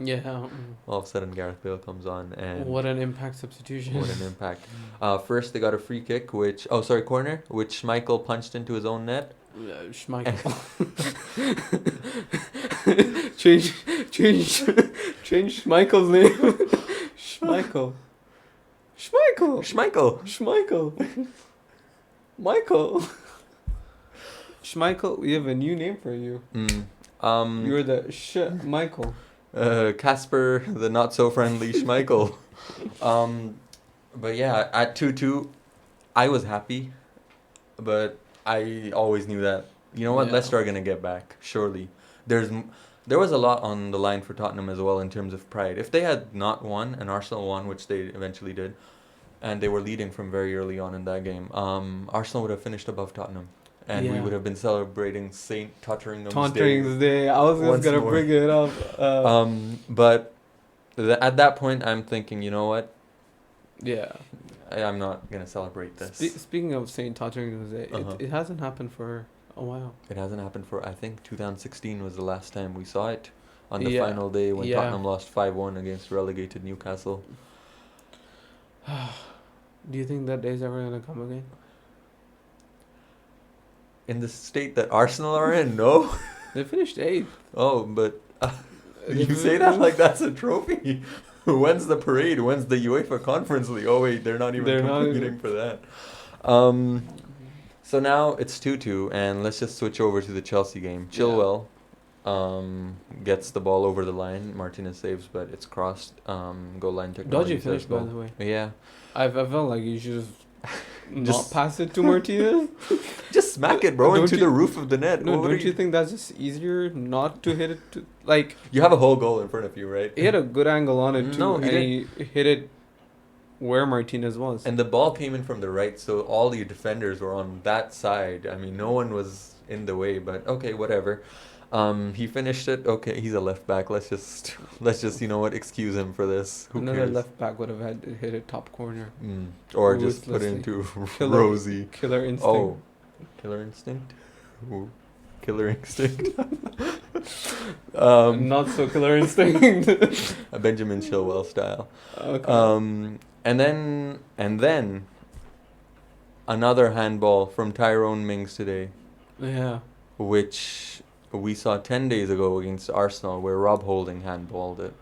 Yeah. All of a sudden, Gareth Bale comes on, and What an impact substitution. what an impact! First, they got a free kick, corner, which Schmeichel punched into his own net. Schmeichel. change Schmeichel's name. Schmeichel. Michael. Schmeichel, we have a new name for you. You're the Michael. Casper, the not so friendly Schmeichel. But yeah, at 2-2, I was happy, but I always knew that, you know what, Yeah. Leicester are gonna get back surely. There was a lot on the line for Tottenham as well in terms of pride. If they had not won and Arsenal won, which they eventually did, and they were leading from very early on in that game, Arsenal would have finished above Tottenham, and we Yeah. would have been celebrating Saint Totteringham's Totteringham's Day. I was just once gonna more. bring it up. But at that point, I'm thinking, you know what? Yeah. I'm not gonna celebrate this. Speaking of St. Totteringham's Day, Uh-huh. it hasn't happened for a while. It hasn't happened for, I think 2016 was the last time we saw it, on the Yeah. final day when Yeah. Tottenham lost 5-1 against relegated Newcastle. Do you think that day's ever gonna come again? In the state that Arsenal are in, no. They finished 8th. Oh, but you say that like that's a trophy. When's the parade? When's the UEFA Conference League? Oh wait, they're not even They're not competing even- for that. So now it's 2-2, and let's just switch over to the Chelsea game. Chilwell gets the ball over the line. Martinez saves, but it's crossed. Goal line technology. Dodgy finish, says by goal. the way. Yeah. I felt like you should have not Just- passed it to Martinez. Just smack it, bro, Don't into you- the roof of the net. No, What don't are you think that's just easier not to hit it? Like, You have a whole goal in front of you, right? he had a good angle on it too, No, and he he hit it where Martinez was. And the ball came in from the right, so all your defenders were on that side. I mean, no one was in the way, but okay, whatever. He finished it. Okay, he's a left back. Let's just you know what, excuse him for this. Who Another cares? left back would have had to hit it top corner. Or just put it Ruthlessly. into Killer- Rosie. Killer instinct. Oh, killer instinct. Ooh. Killer instinct. Not so killer instinct. A Benjamin Chilwell style. Okay. And then another handball from Tyrone Mings today. Yeah. which we saw 10 days ago against Arsenal, where Rob Holding handballed it.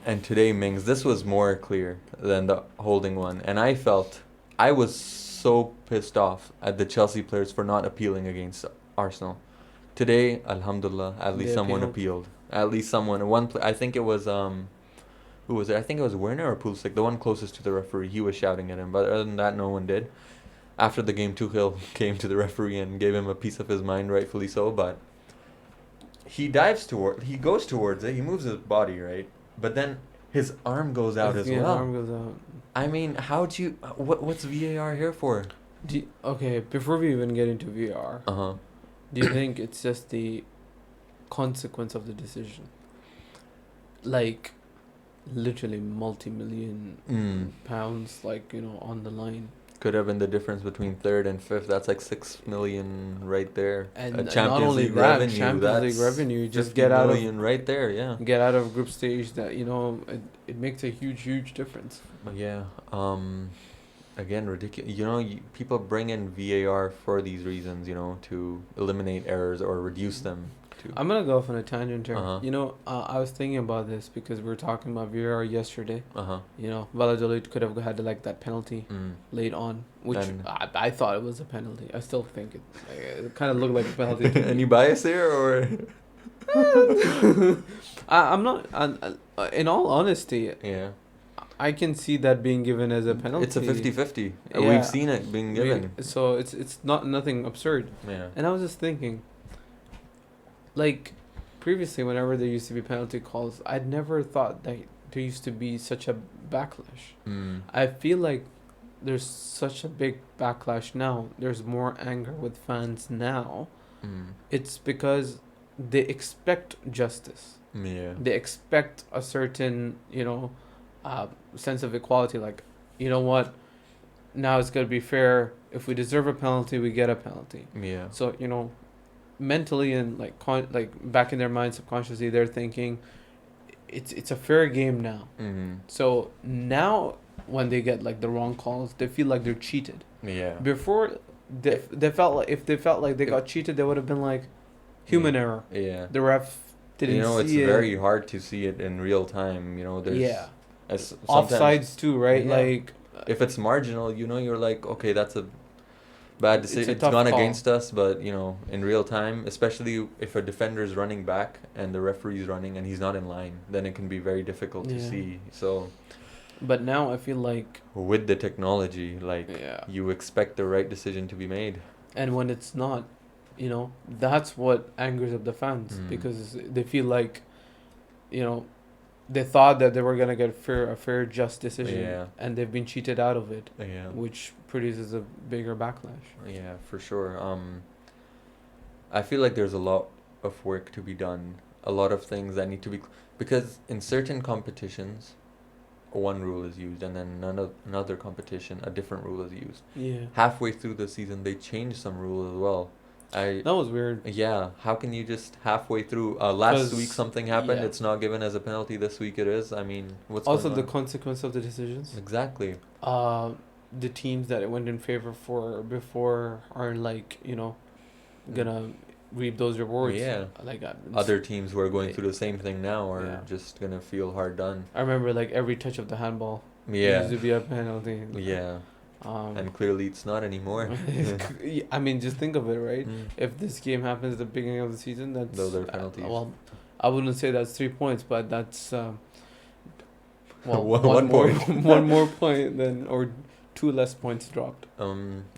And today, Mings, this was more clear than the Holding one. And I was so pissed off at the Chelsea players for not appealing against Arsenal. Today, Alhamdulillah, at least They someone appealed. appealed. At least someone. I think it was who was it? I think it was Werner or Pulisic, the one closest to the referee. He was shouting at him, but other than that, no one did. After the game, Tuchel came to the referee and gave him a piece of his mind, rightfully so. But he goes towards it. He moves his body, right? But then his arm goes out as His well. arm goes out. I mean, how'd you? What's VAR here for? Okay, before we even get into VR, Uh-huh. do you think it's just the consequence of the decision? Like, literally multi-million pounds, like, on the line. Could have been the difference between third and fifth. That's like 6 million right there. And Champions not only League that, revenue. Champions League That's revenue, just 50 get out million right there. Yeah. get out of group stage. That it makes a huge difference. Yeah. Again, ridiculous. People bring in VAR for these reasons. To eliminate errors or reduce them. I'm gonna go off on a tangent here. Uh-huh. I was thinking about this because we were talking about VAR yesterday. Uh-huh. Valladolid could have had like that penalty late on, which And- I thought it was a penalty. I still think it kind of looked like a penalty. to me. Any bias here or? I'm not. In all honesty, Yeah. I can see that being given as a penalty. It's a 50-50. Yeah. We've seen it being given. So it's not nothing absurd. Yeah. And I was just thinking, like, previously, whenever there used to be penalty calls, I'd never thought that there used to be such a backlash. I feel like there's such a big backlash now. There's more anger with fans now. It's because they expect justice. Yeah. They expect a certain, sense of equality. Like, you know what? Now it's gonna be fair. If we deserve a penalty, we get a penalty. Yeah. So mentally and like back in their mind subconsciously, they're thinking, it's a fair game now. So now when they get like the wrong calls, they feel like they're cheated. Yeah. Before they felt like if they felt like they got cheated, they would have been like human error. Yeah. The ref didn't It's see it. very hard to see it in real time. There's sometimes- Offsides too, right? Yeah. Like if it's marginal, you're like, okay, that's a bad decision. It's tough gone call. against us, but in real time, especially if a defender's running back and the referee's running and he's not in line, then it can be very difficult to Yeah. see. So But now I feel like with the technology, you expect the right decision to be made. and when it's not, that's what angers up the fans because they feel like, they thought that they were gonna get a fair, just decision, Yeah. and they've been cheated out of it, Yeah. which produces a bigger backlash. Yeah, for sure. I feel like there's a lot of work to be done. A lot of things that need to be because in certain competitions, one rule is used, and then another competition, a different rule is used. Yeah, Halfway through the season, they changed some rule as well. that was weird. Yeah, how can you just halfway through? Last 'Cause, week something happened. yeah. It's not given as a penalty. This week it is. I mean, what's Also, going the on? consequence of the decisions. Exactly. The teams that it went in favor for before are like gonna reap those rewards. Yeah. Like Other teams who are going Yeah. through the same thing now are Yeah. just gonna feel hard done. I remember like every touch of the handball Yeah. used to be a penalty. Yeah. And clearly it's not anymore. I mean, just think of it, right? Mm. If this game happens at the beginning of the season, that's Those are penalties. well, I wouldn't say that's 3 points, but that's One more point. one more point than or 2 less points dropped.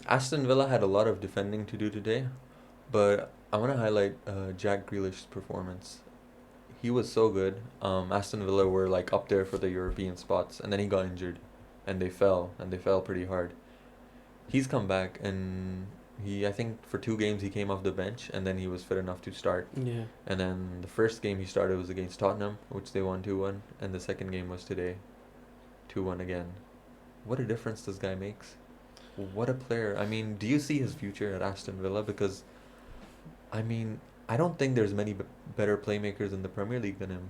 Aston Villa had a lot of defending to do today, but I want to highlight Jack Grealish's performance. He was so good. Aston Villa were like up there for the European spots, and then he got injured, and they fell pretty hard. He's come back, and I think for 2 games he came off the bench, and then he was fit enough to start. Yeah. And then the first game he started was against Tottenham, which they won 2-1, and the second game was today, 2-1 again. What a difference this guy makes. What a player. I mean, do you see his future at Aston Villa? Because, I mean, I don't think there's many better playmakers in the Premier League than him.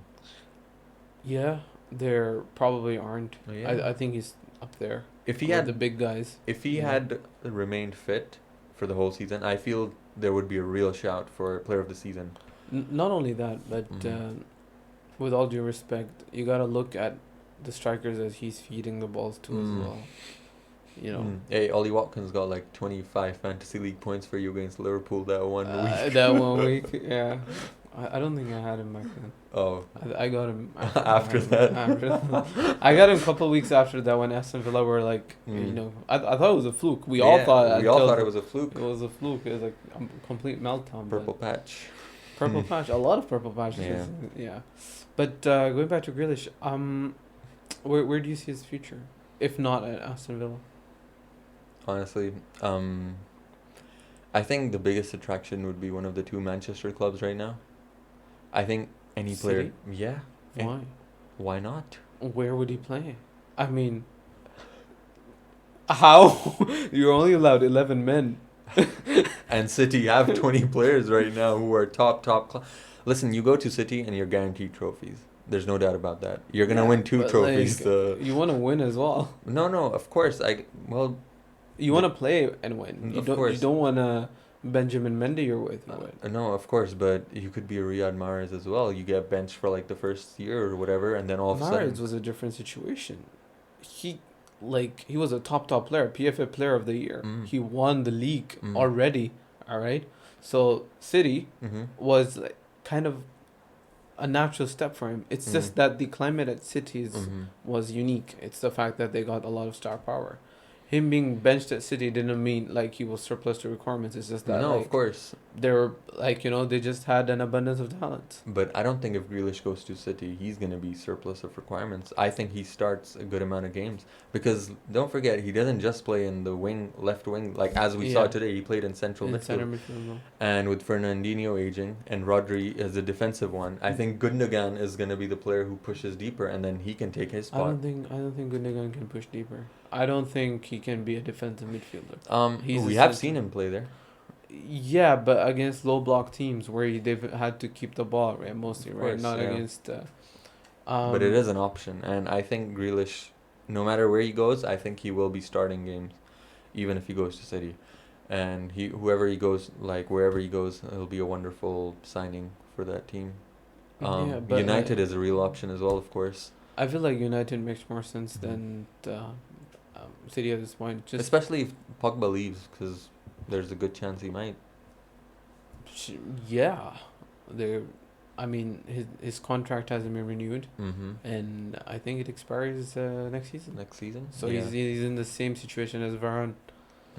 Yeah, there probably aren't. Yeah. I think he's up there. If he with had the big guys. If he Yeah. had remained fit for the whole season, I feel there would be a real shout for player of the season. Not only that, but with all due respect, you gotta look at the strikers as he's feeding the balls to as well. You know, Hey, Ollie Watkins got like 25 fantasy league points for you against Liverpool that one week. that 1 week, yeah. I don't think I had him back then. Oh, I got him after that. I got him a couple of weeks after that when Aston Villa were like, you know, I thought it was a fluke. We all thought it was a fluke. It was a fluke. It was like a complete meltdown. Purple patch. Purple patch. A lot of purple patches. Yeah. But going back to Grealish, where do you see his future, if not at Aston Villa? Honestly, I think the biggest attraction would be one of the two Manchester clubs right now. I think any player. City? Yeah. Why? Why not? Where would he play? I mean, how? You're only allowed 11 men. And City have 20 players right now who are top. Listen, you go to City and you're guaranteed trophies. There's no doubt about that. You're gonna win 2 trophies. Like, you want to win as well. No, of course. You want to play and win. You don't want to Benjamin Mendy or with. No, of course, but you could be a Riyad Mahrez as well. You get benched for like the first year or whatever, and then all of a sudden. Mahrez was a different situation. He was a top player, PFA Player of the Year. He won the league already. All right, so City was like kind of a natural step for him. It's just that the climate at City was unique. It's the fact that they got a lot of star power. Him being benched at City didn't mean like he was surplus to requirements. It's just that of course they were like, they just had an abundance of talent. But I don't think if Grealish goes to City, he's gonna be surplus of requirements. I think he starts a good amount of games because don't forget he doesn't just play in the left wing. Like as we saw today, he played in central midfield. And with Fernandinho aging and Rodri as a defensive one, I think Gundogan is gonna be the player who pushes deeper, and then he can take his spot. I don't think Gundogan can push deeper. I don't think he can be a defensive midfielder. We have seen him play there. Yeah, but against low block teams where they've had to keep the ball, right? Mostly, right? Course, Not against. But it is an option, and I think Grealish, no matter where he goes, I think he will be starting games, even if he goes to City, and wherever he goes, it'll be a wonderful signing for that team. But United is a real option as well, of course. I feel like United makes more sense than City at this point. Especially if Pogba leaves, because there's a good chance he might. Yeah, his contract hasn't been renewed, and I think it expires next season. So he's in the same situation as Varane,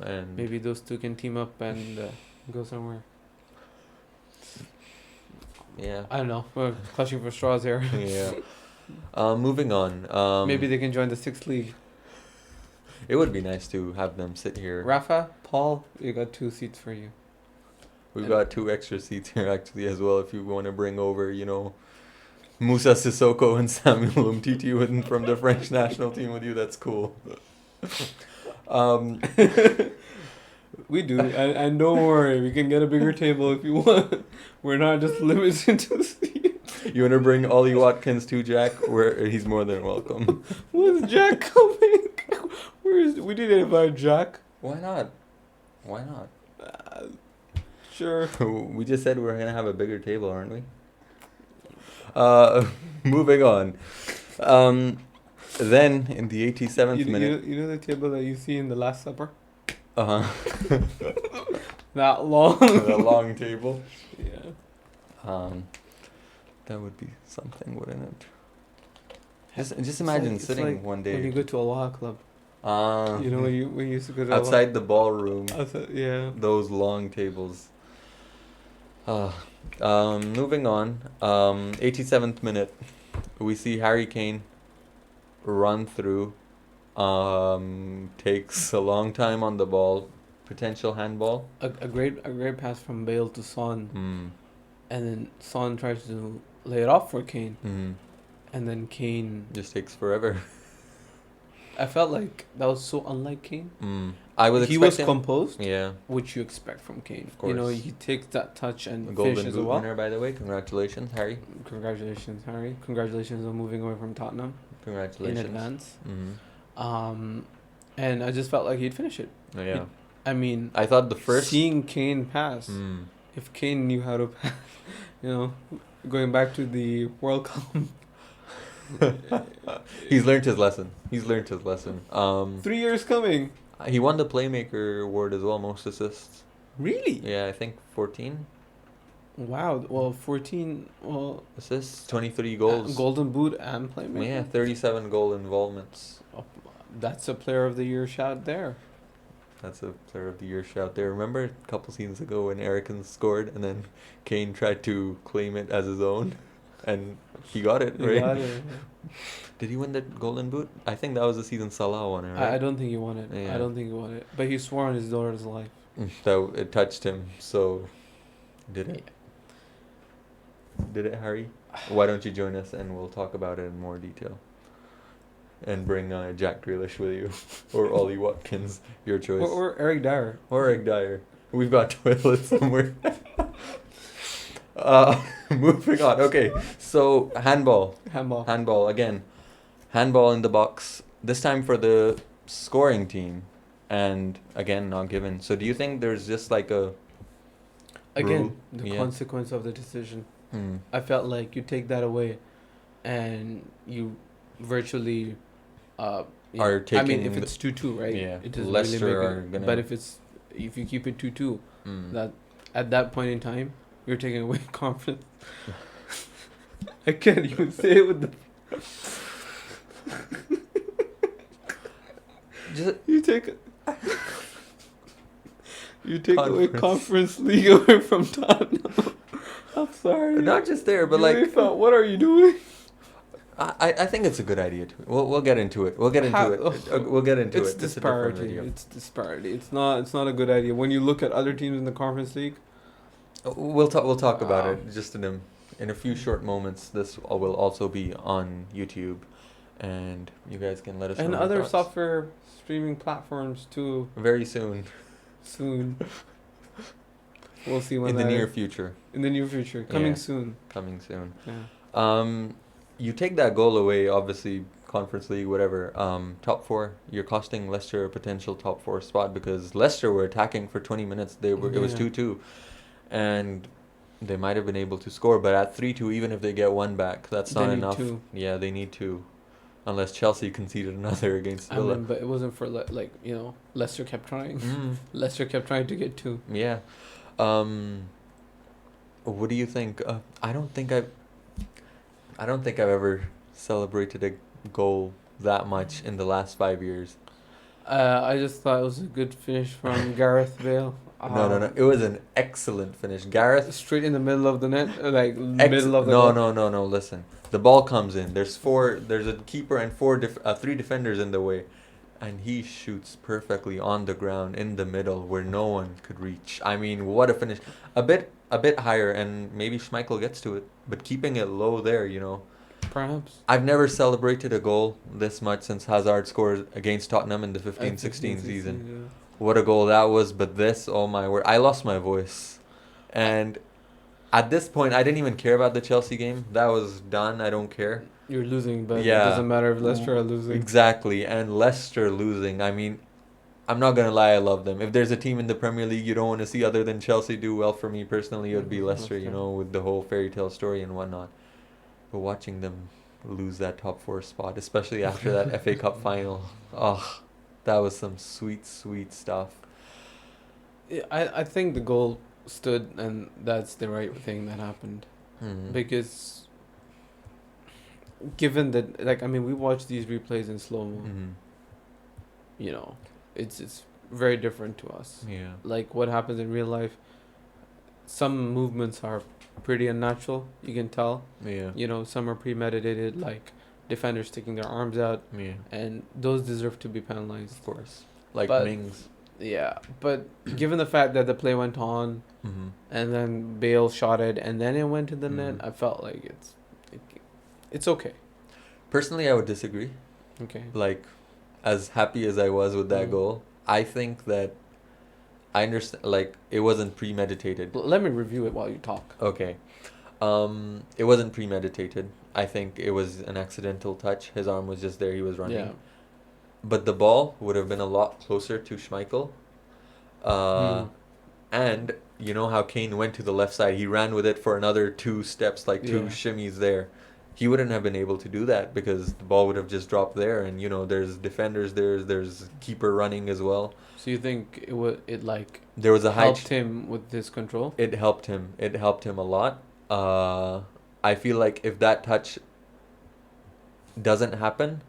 and maybe those two can team up and go somewhere. Yeah, I don't know. We're clutching for straws here. Yeah. Moving on. Maybe they can join the 6th league. It would be nice to have them sit here. Rafa, Paul, we got 2 seats for you. We've got 2 extra seats here actually as well if you want to bring over, Moussa Sissoko and Samuel Umtiti from the French national team with you. That's cool. We do, and don't worry, we can get a bigger table if you want. We're not just limited to seats. You want to bring Ollie Watkins to Jack? He's more than welcome. When's Jack coming? We didn't invite Jack. Why not? Sure. We just said we're gonna have a bigger table, aren't we? Moving on. Then in the 87th minute. You know the table that you see in the Last Supper? That long. The long table. Yeah. That would be something, wouldn't it? Just imagine sitting one day. When you go to Aloha Club. When you used to go to outside the ballroom. Yeah. Those long tables. Moving on. 87th minute. We see Harry Kane run through. Takes a long time on the ball. Potential handball. A great pass from Bale to Son. And then Son tries to lay it off for Kane. And then Kane just takes forever. I felt like that was so unlike Kane. He was composed. Yeah. Which you expect from Kane. Of course. He takes that touch and finishes as well. Golden Boot winner, well. by the way. Congratulations, Harry. Congratulations, Harry. Congratulations on moving away from Tottenham. Congratulations. In advance. And I just felt like he'd finish it. Yeah. I mean, I thought the first. seeing Kane pass. Mm. If Kane knew how to pass, you know, going back to the World Cup. He's learned his lesson. 3 years coming. He won the Playmaker Award as well, most assists. Really? Yeah, I think 14 Wow. Well, 14. Well, assists, 23 goals. Golden Boot and playmaker. Yeah, 37 goal involvements. Oh, that's a Player of the Year shout there. That's a Player of the Year shout there. Remember a couple seasons ago when Ericsson scored and then Kane tried to claim it as his own, and he got it, You right? got it. Did he win the Golden Boot? I think that was the season Salah won it, right? I don't think he won it. Yeah. I don't think he won it. But he swore on his daughter's life. That it touched him. So, did it? Did it, Harry? Why don't you join us and we'll talk about it in more detail? And bring Jack Grealish with you, or Ollie Watkins, your choice, Or Eric Dyer. or Eric Dyer. We've got toilets somewhere. Moving on. Okay, so handball again. Handball in the box. This time for the scoring team, and again not given. So do you think there's just like a Again, rule? the Yeah. consequence of the decision. Mm. I felt like you take that away, and you virtually, you Are know, I mean, taking if the- it's 2-2, right? Yeah, It doesn't Leicester really are make it. gonna- But if you keep it 2-2, that at that point in time, you're taking away confidence. I can't even say it with the. Just You take. You take away Conference. Conference League away from Tottenham. I'm sorry. not just there, but You like really felt, what are you doing? I think it's a good idea too. We'll get into it. We'll get into How- it. We'll get into It's it. It's a different disparity. video. It's disparity. It's not a good idea. When you look at other teams in the Conference League, We'll talk about Wow. it just in a few short moments. This will also be on YouTube, and you guys can let us and know your other thoughts. software streaming platforms too very soon soon. We'll see when in the that near is. future. In the near future, coming Yeah. soon. Coming soon. Yeah. You take that goal away, obviously, Conference League, whatever. Top four, you're costing Leicester a potential top four spot because Leicester were attacking for 20 minutes. It was Yeah. 2-2, and they might have been able to score. But at 3-2, even if they get one back, that's They not need enough. two. Yeah, they need two, unless Chelsea conceded another against I Villa. mean, but it wasn't for Leicester kept trying. Mm, Leicester kept trying to get two. yeah. What do you think? I don't think I've ever celebrated a goal that much in the last 5 years. I just thought it was a good finish from Gareth Bale. No. It was an excellent finish. Gareth. Straight in the middle of the net, middle of the No, goal. no. Listen, the ball comes in. There's a keeper and three defenders in the way, and he shoots perfectly on the ground in the middle where no one could reach. I mean, what a finish! A bit higher, and maybe Schmeichel gets to it, but keeping it low there, you know. Perhaps. I've never celebrated a goal this much since Hazard scored against Tottenham in the 15-16 season. What a goal that was, but this, oh my word, I lost my voice. And at this point, I didn't even care about the Chelsea game. That was done, I don't care. You're losing, but Yeah. it doesn't matter if Leicester are losing. Exactly, and Leicester losing, I mean, I'm not going to lie, I love them. If there's a team in the Premier League you don't want to see other than Chelsea do well, for me personally, it would be Leicester, you know, with the whole fairy tale story and whatnot. But watching them lose that top four spot, especially after that FA Cup final, oh, that was some sweet, sweet stuff. I think the goal stood, and that's the right thing that happened. Mm. Because, given that, we watch these replays in slow mo. Mhm. You know, it's very different to us. Yeah. Like what happens in real life, some movements are pretty unnatural. You can tell. Yeah. You know, some are premeditated, like defenders sticking their arms out, Yeah. and those deserve to be penalized. Of course. Like But- Mings. Yeah, but given the fact that the play went on, Mm-hmm. and then Bale shot it, and then it went to the net, Mhm. I felt like it's okay. Personally, I would disagree. Okay. Like, as happy as I was with that Mm. goal, I think that I understand, like, it wasn't premeditated. Let me review it while you talk. Okay. It wasn't premeditated. I think it was an accidental touch. His arm was just there. He was running. Yeah. But the ball would have been a lot closer to Schmeichel. Uh, And you know how Kane went to the left side? He ran with it for another 2 steps, like two Yeah. shimmies there. He wouldn't have been able to do that because the ball would have just dropped there. And you know, there's defenders, there's keeper running as well. So you think it like There was a high. helped him with his control? It helped him. It helped him a lot. I feel like if that touch doesn't happen,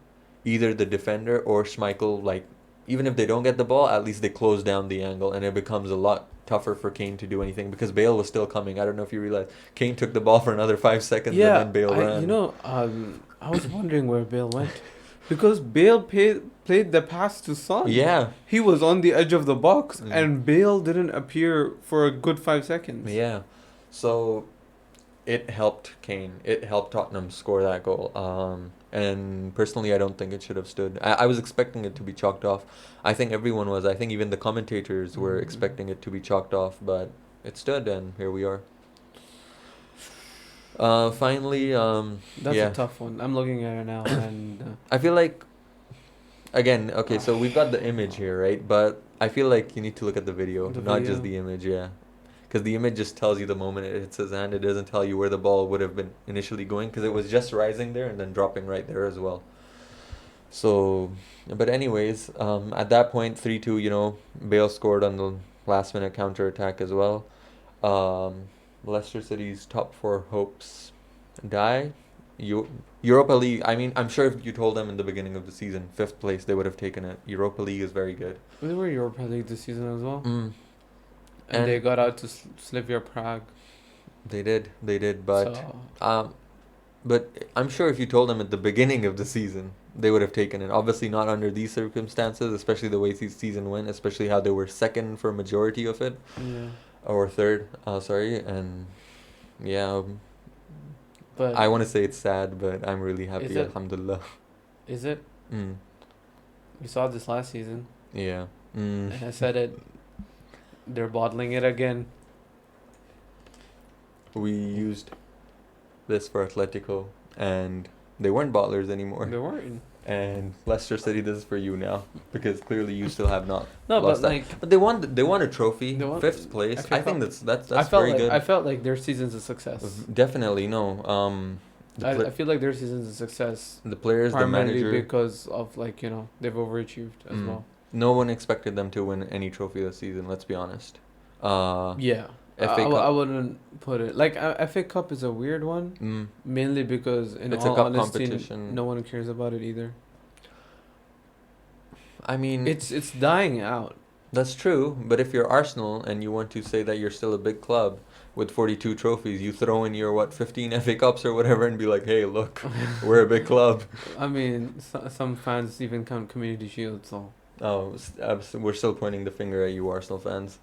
either the defender or Schmeichel, like, even if they don't get the ball, at least they close down the angle, and it becomes a lot tougher for Kane to do anything because Bale was still coming. I don't know if you realize Kane took the ball for another 5 seconds and then Bale ran. I was wondering where Bale went because Bale played the pass to Son. Yeah, He was on the edge of the box, Mm. and Bale didn't appear for a good 5 seconds. yeah. So it helped Kane. It helped Tottenham score that goal. And personally, I don't think it should have stood. I was expecting it to be chalked off. I think everyone was. I think even the commentators were Mhm. expecting it to be chalked off, but it stood, and here we are. Finally, That's yeah. a tough one. I'm looking at it now, and I feel like, again, okay, so we've got the image here, right? But I feel like you need to look at the video, The not video. just the image, yeah. Because the image just tells you the moment it hits his hand. It doesn't tell you where the ball would have been initially going because it was just rising there and then dropping right there as well. So, but anyways, at that point, 3-2, you know, Bale scored on the last minute counter attack as well. Leicester City's top four hopes die. Europa League, I mean, I'm sure if you told them in the beginning of the season, 5th place, they would have taken it. Europa League is very good. they were Europa League this season as well, Mm, and they and- got out to Slavia Prague. they did, but So, but I'm sure if you told them at the beginning of the season, they would have taken it. Obviously, not under these circumstances, especially the way the season went, especially how they were second for a majority of it, yeah, or third. Sorry, and yeah, but I want to say it's sad, but I'm really happy. Is it? Alhamdulillah. is it? Mm, We saw this last season, yeah. and I said it. They're bottling it again. We used this for Atletico, and they weren't bottlers anymore. They weren't. And Leicester City, this is for you now, because clearly you still have not. No, Lost but that. like But they won a trophy, They won- 5th place. FA I think Cup. that's I felt very like good. I felt like their season's a success. Definitely no. I feel like their season's a success The players, the primarily manager. because of like they've overachieved as Mm. well. No one expected them to win any trophy this season. Let's be honest. Yeah, FA I Cup. wouldn't put it like FA Cup is a weird one, mainly because in It's a all cup honesty, competition. no one cares about it either. I mean, It's dying out. that's true. But if you're Arsenal and you want to say that you're still a big club with 42 trophies, you throw in your 15 FA Cups or whatever and be like, hey, look, we're a big club. I mean, some fans even count Community Shield, so Oh, we're still pointing the finger at you, Arsenal fans.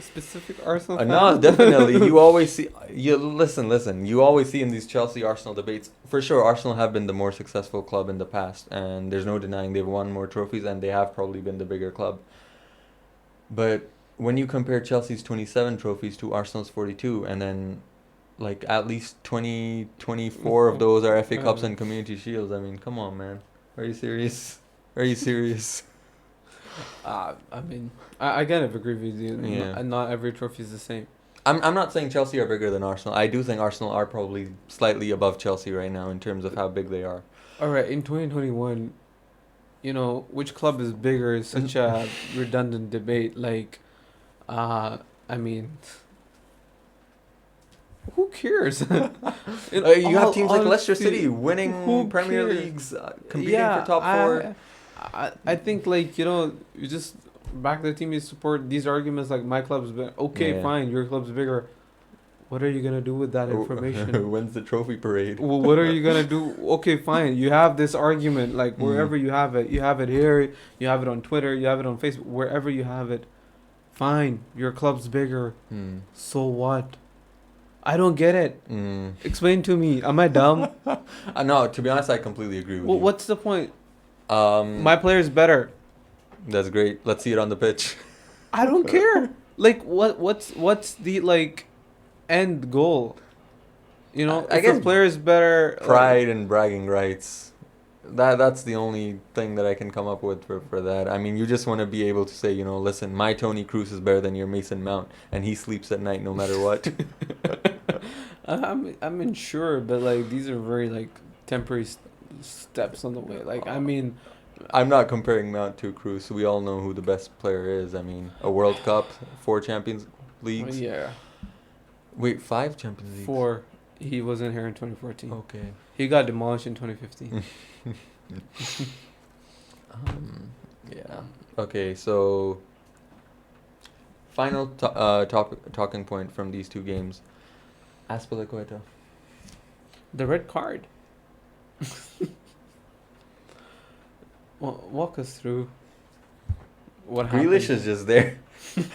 specific Arsenal. No, definitely. You always see. You listen. You always see in these Chelsea Arsenal debates. For sure, Arsenal have been the more successful club in the past, and there's no denying they've won more trophies, and they have probably been the bigger club. But when you compare Chelsea's 27 trophies to Arsenal's 42, and then like at least 24 of those are FA Cups and Community Shields. I mean, come on, man. Are you serious? Are you serious? I mean, I kind of agree with you. Yeah. Not every trophy is the same. I'm not saying Chelsea are bigger than Arsenal. I do think Arsenal are probably slightly above Chelsea right now in terms of how big they are. All right, in 2021, which club is bigger is such a redundant debate. Like, I mean, who cares? You have teams like Leicester City who winning Premier cares? Leagues, competing for top four. I think like you just back the team you support. These arguments like my club's been okay, Yeah. fine, your club's bigger. What are you gonna do with that information? When's the trophy parade? Well, what are you gonna do? Okay, fine. You have this argument, like wherever you have it here, you have it on Twitter, you have it on Facebook, wherever you have it. Fine, your club's bigger. So what? I don't get it. Explain to me. Am I dumb? No, to be honest, I completely agree with Well, you. what's the point? My My player's better. that's great. Let's see it on the pitch. I don't care. Like what's the like end goal? I If guess a player is better, Pride and bragging rights. That's the only thing that I can come up with for that. I mean, you just want to be able to say, listen, my Tony Cruz is better than your Mason Mount, and he sleeps at night no matter what. I'm sure, but like these are very like temporary steps on the way. Like I mean, I'm not comparing Mount to Cruz. We all know who the best player is. I mean, a World Cup, 4 Champions Leagues. yeah, Wait, 5 Champions Leagues. 4. He wasn't here in 2014. Okay. He got demolished in 2015. Yeah. Okay, so final talking point from these 2 games. Azpilicueta. The red card. Walk us through what happened. Grealish is just there,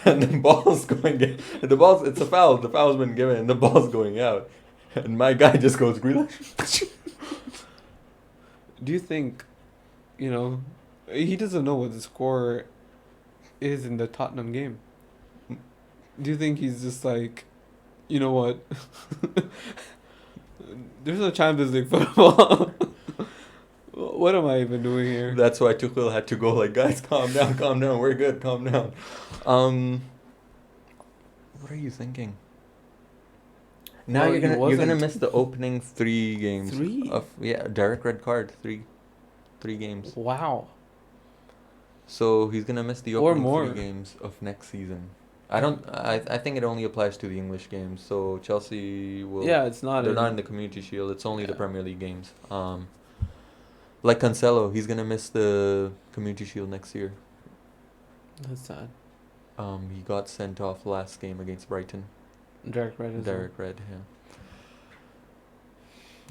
and the ball's going. It's a foul. The foul's been given, and the ball's going out, and my guy just goes Grealish. Do you think, he doesn't know what the score is in the Tottenham game? Do you think he's just like, you know what? There's no Champions League football. What am I even doing here? That's why Tuchel had to go like, guys, calm down, we're good, calm down. What are you thinking? Now Well, you're gonna miss the opening 3 games. 3? Direct red card, 3 games. Wow. So he's gonna miss the Or opening more. 3 games of next season. I think it only applies to the English games. So Chelsea will. Yeah, it's not. They're not in the Community Shield. It's only the Premier League games. Like Cancelo, he's gonna miss the Community Shield next year. That's sad. He got sent off last game against Brighton. Direct red. Direct red, yeah.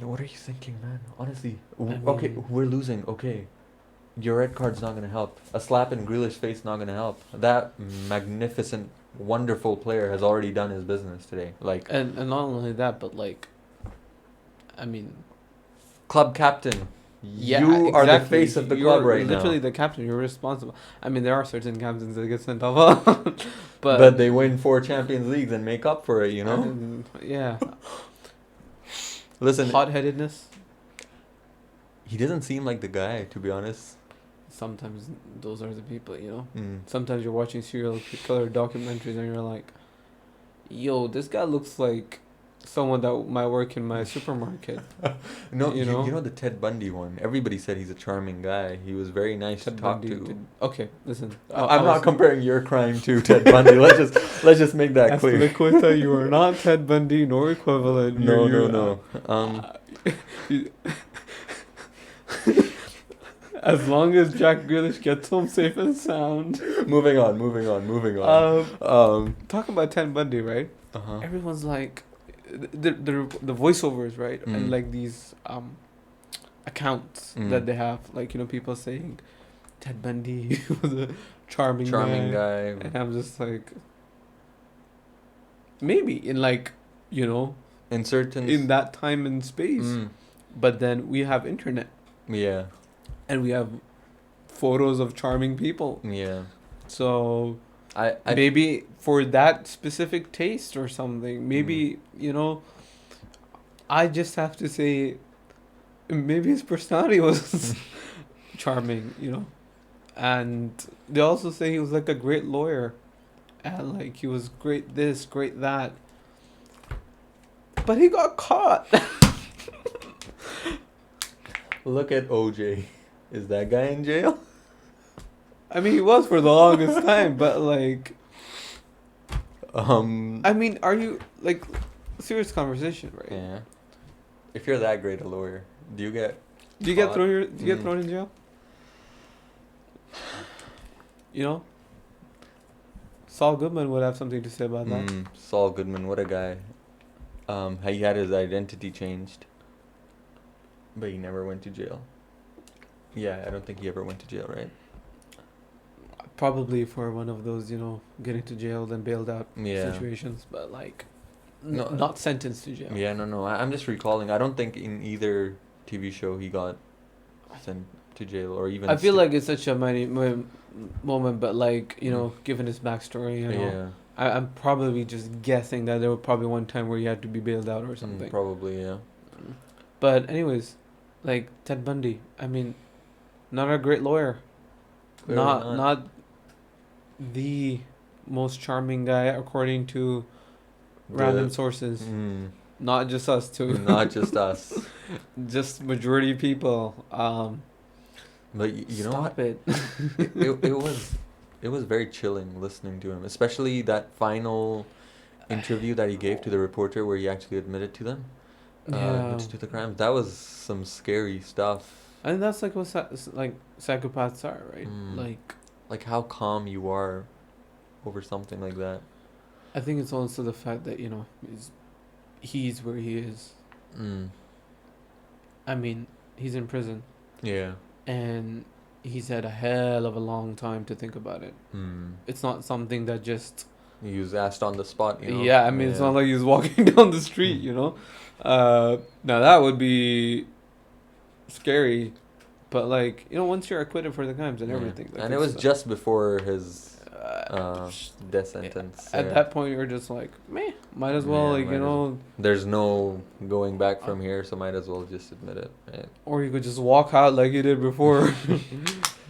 What are you thinking, man? Honestly, mean- okay, we're losing. Okay, your red card's not gonna help. A slap in Grealish's face not gonna help. That magnificent, wonderful player has already done his business today. Like, And not only that, but like, I mean, club captain. yeah, You are the exactly. face of the You're club right literally now. the captain. You're responsible. I mean, there are certain captains that get sent off, But they win 4 Champions Leagues and make up for it, yeah. Listen, Hot-headedness. he doesn't seem like the guy, to be honest. Sometimes those are the people, Mm. Sometimes you're watching serial killer documentaries and you're like, yo, this guy looks like someone that might work in my supermarket. No, You know? you know the Ted Bundy one. Everybody said he's a charming guy. He was very nice Ted to talk Bundy to. okay, listen. I'm not comparing your crime to Ted Bundy. Let's just make that clear. Azpilicueta, you are not Ted Bundy nor equivalent. No. As long as Jack Grealish gets home safe and sound. Moving on. Talk about Ted Bundy, right? Uh-huh. Everyone's like, the voiceovers, right? Mm. And like these accounts that they have, like people saying, Ted Bundy was a charming guy. and I'm just like, maybe in like In certain. in that time and space, Mm. but then we have internet Yeah. and we have photos of charming people. Yeah. So I maybe for that specific taste or something, maybe I just have to say maybe his personality was charming, and they also say he was like a great lawyer and like he was great this, great that, but he got caught. look at OJ. Is that guy in jail? I mean, he was for the longest time, but like, I mean, are you like serious conversation, right? Yeah. If you're that great a lawyer, do you get caught? Do you get thrown in jail? Saul Goodman would have something to say about that. Saul Goodman, what a guy. He had his identity changed, but he never went to jail. Yeah, I don't think he ever went to jail, right? Probably for one of those, getting to jail then bailed out Yeah. situations, but like, No. not sentenced to jail. Yeah, no. I'm just recalling. I don't think in either TV show he got sent to jail or even. I feel like it's such a moment, but like, given his backstory, Yeah. I'm probably just guessing that there was probably one time where he had to be bailed out or something. Probably, yeah. But anyways, like Ted Bundy. I mean, not a great lawyer. Clearly Not the most charming guy according to random sources. Not just us too. Not just us. Just majority people. But you know what? Stop it. It was very chilling listening to him, especially that final interview that he gave to the reporter where he actually admitted to them, Yeah. admitted to the crimes. That was some scary stuff. I think that's like what like psychopaths are, right? Mm. Like how calm you are over something like that. I think it's also the fact that he's where he is. Mm. I mean, he's in prison Yeah. and he's had a hell of a long time to think about it. Mm. It's not something that just He was asked on the spot, you know. yeah. I mean, it's not like he's walking down the street, you know. Now that would be scary, but like once you're acquitted for the crimes and Yeah. everything, like, And it was just before his death sentence. at yeah. that point you're just like, meh, might as well, Yeah, like might as well. There's no going back from here, so might as well just admit it. Right? or you could just walk out like you did before.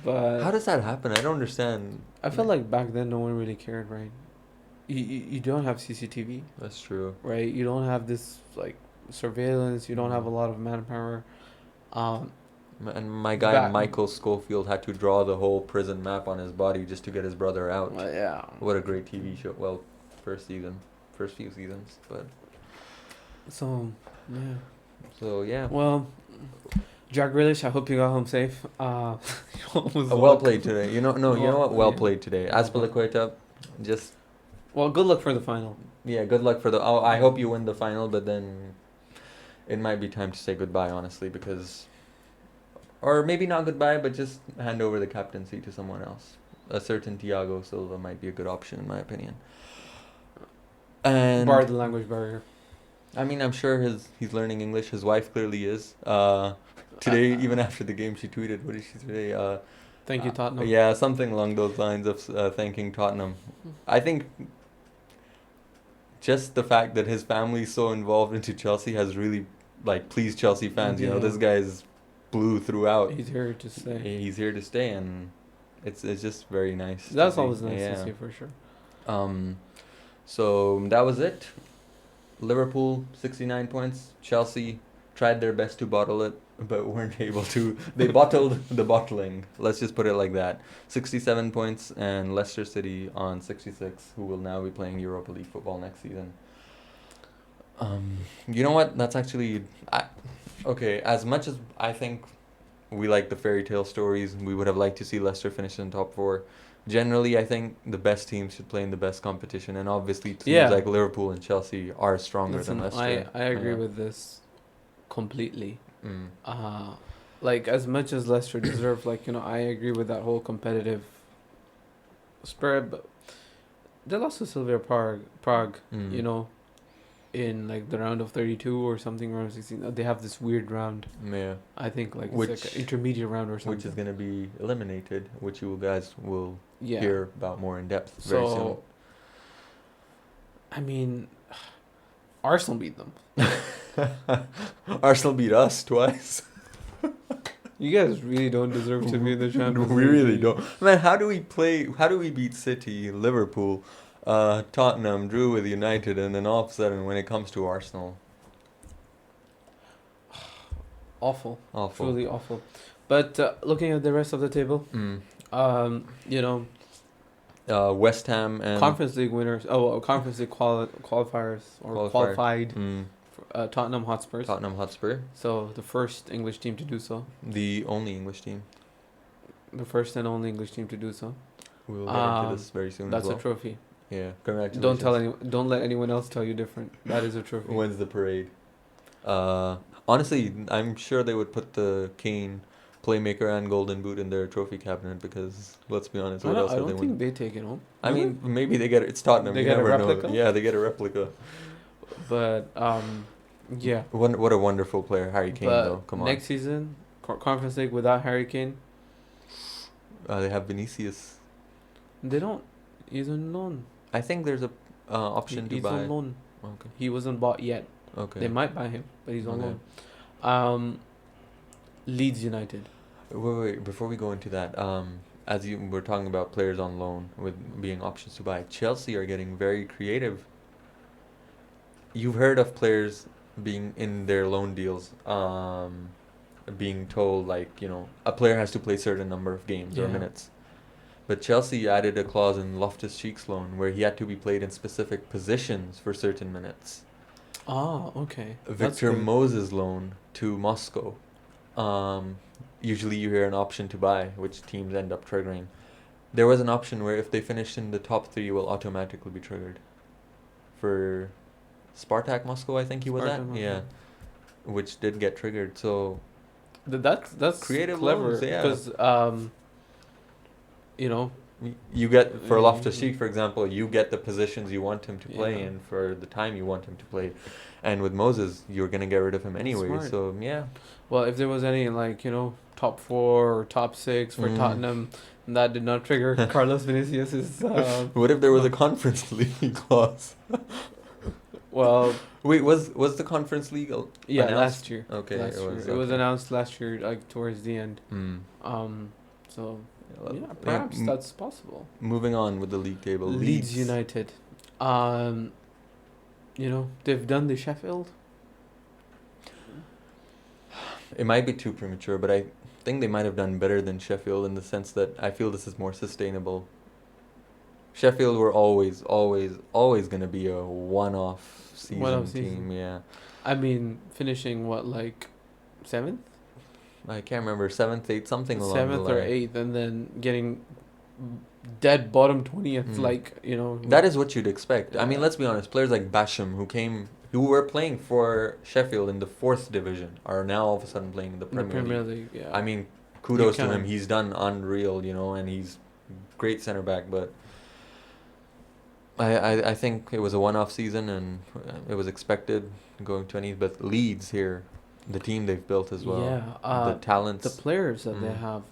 But How does that happen? I don't understand. I feel like back then no one really cared, right? You don't have CCTV, That's true. right? You don't have this like surveillance. You don't have a lot of manpower. And my guy Back- Michael Schofield had to draw the whole prison map on his body just to get his brother out. Yeah. What a great TV show. Well, first season, first few seasons, but So yeah. so yeah. Well, Jack Grealish, I hope you got home safe. Well played today. You know what? Well Yeah. played today. Azpilicueta, just Well, good luck for the final. yeah. Good luck for the. Oh, I hope you win the final, but then it might be time to say goodbye, honestly, because, or maybe not goodbye, but just hand over the captaincy to someone else. A certain Thiago Silva might be a good option, in my opinion. And Bar the language barrier. I mean, I'm sure he's learning English. His wife clearly is. Today, even after the game, she tweeted, "What did she say?" Thank you, Tottenham. Yeah, something along those lines of thanking Tottenham. I think just the fact that his family's so involved into Chelsea has really like pleased Chelsea fans. You know, Yeah. this guy's blue throughout. He's here to stay. He's here to stay, and it's just very nice. to That's see. always nice Yeah. to see for sure. So that was it. Liverpool 69 points. Chelsea tried their best to bottle it, but weren't able to. They bottled the bottling. Let's just put it like that. 67 points, and Leicester City on 66, who will now be playing Europa League football next season. You know what? That's actually okay. As much as I think we like the fairy tale stories, we would have liked to see Leicester finish in top four. Generally, I think the best teams should play in the best competition, and obviously teams Yeah. like Liverpool and Chelsea are stronger Listen, than Leicester. I agree Yeah. with this completely. Mm. Like as much as Leicester deserve, like I agree with that whole competitive spirit, but they lost to Sylvia Prague. Mm. In like the round of 32 or something, round 16. They have this weird round. Yeah. I think like it's Which- like an intermediate round or something. Which is gonna be eliminated, which you guys will yeah. hear about more in depth very soon. So, I mean, Arsenal beat them. Arsenal beat us twice. You guys really don't deserve to be in the Champions We League. really don't. Man, how do we play? How do we beat City, Liverpool, Tottenham, drew with United, and then all of a sudden, when it comes to Arsenal, Awful. awful. Truly awful. But looking at the rest of the table, West Ham and Conference League winners. Conference League qualifiers or Qualifier. qualified. Mm, Tottenham Hotspurs. Tottenham Hotspur, So the first English team to do so. the only English team. The first and only English team to do so. We will get into Um, this very soon That's as well. a trophy. Yeah, congratulations. Don't let anyone else tell you different. That is a trophy. When's the parade? Honestly, I'm sure they would put the Kane playmaker and golden boot in their trophy cabinet because let's be honest, what else I have don't they think won? they take it home. I mean, maybe they get it. It's Tottenham. They You get a never know. replica? Yeah, they get a replica. But yeah. What a wonderful player, Harry Kane. But Though, come on. next season, Conference League without Harry Kane, They have Vinicius. they don't. He's on loan. I think there's a option to He's buy. on loan. Okay. He wasn't bought yet. Okay. They might buy him, but he's on Okay. loan. Leeds United. Wait, before we go into that, as you were talking about players on loan with being options to buy, Chelsea are getting very creative. You've heard of players being in their loan deals, being told like, a player has to play certain number of games or Yeah. minutes. But Chelsea added a clause in Loftus-Cheek's loan where he had to be played in specific positions for certain minutes. Ah, okay. That's Victor good. Moses' loan to Moscow. Um, Usually you hear an option to buy, which teams end up triggering. There was an option where if they finished in the top three, it will automatically be triggered. For Spartak Moscow, I think he was at. Spartan, Yeah, which did get triggered. So That's creative clever loans, yeah. because you know, You get for Mm. Loftus-Cheek, for example, you get the positions you want him to play Yeah. in for the time you want him to play, and with Moses, you're gonna get rid of him anyway. Smart. So yeah, well, if there was any like top 4 or top 6 for Mm. Tottenham, that did not trigger Carlos Vinicius's. what if there was a Conference League clause? Well, Wait, was the Conference League yeah, announced? last year. Okay, Last year. was It was okay. announced last year, like towards the end. Mm. So Well, yeah, perhaps m- that's possible. Moving on with the league table, Leeds United. They've done the Sheffield. It might be too premature, but I think they might have done better than Sheffield in the sense that I feel this is more sustainable. Sheffield were always, always, always going to be a one-off season One-off team. season. Yeah, I mean, finishing what, like 7th? I can't remember 7th, 8th, something along the 7th line. or 8th, and then getting dead bottom 20th, Mm. like, That is what you'd expect. I mean, Yeah. let's be honest. Players like Basham, who were playing for Sheffield in the 4th division, are now all of a sudden playing in the the Premier Premier League. League, yeah. I mean, kudos to can't- him. He's done unreal, and he's great center back. But I think it was a one-off season, and it was expected going to any. But Leeds here, the team they've built as well, Yeah, the talents. the players that they Mm. have,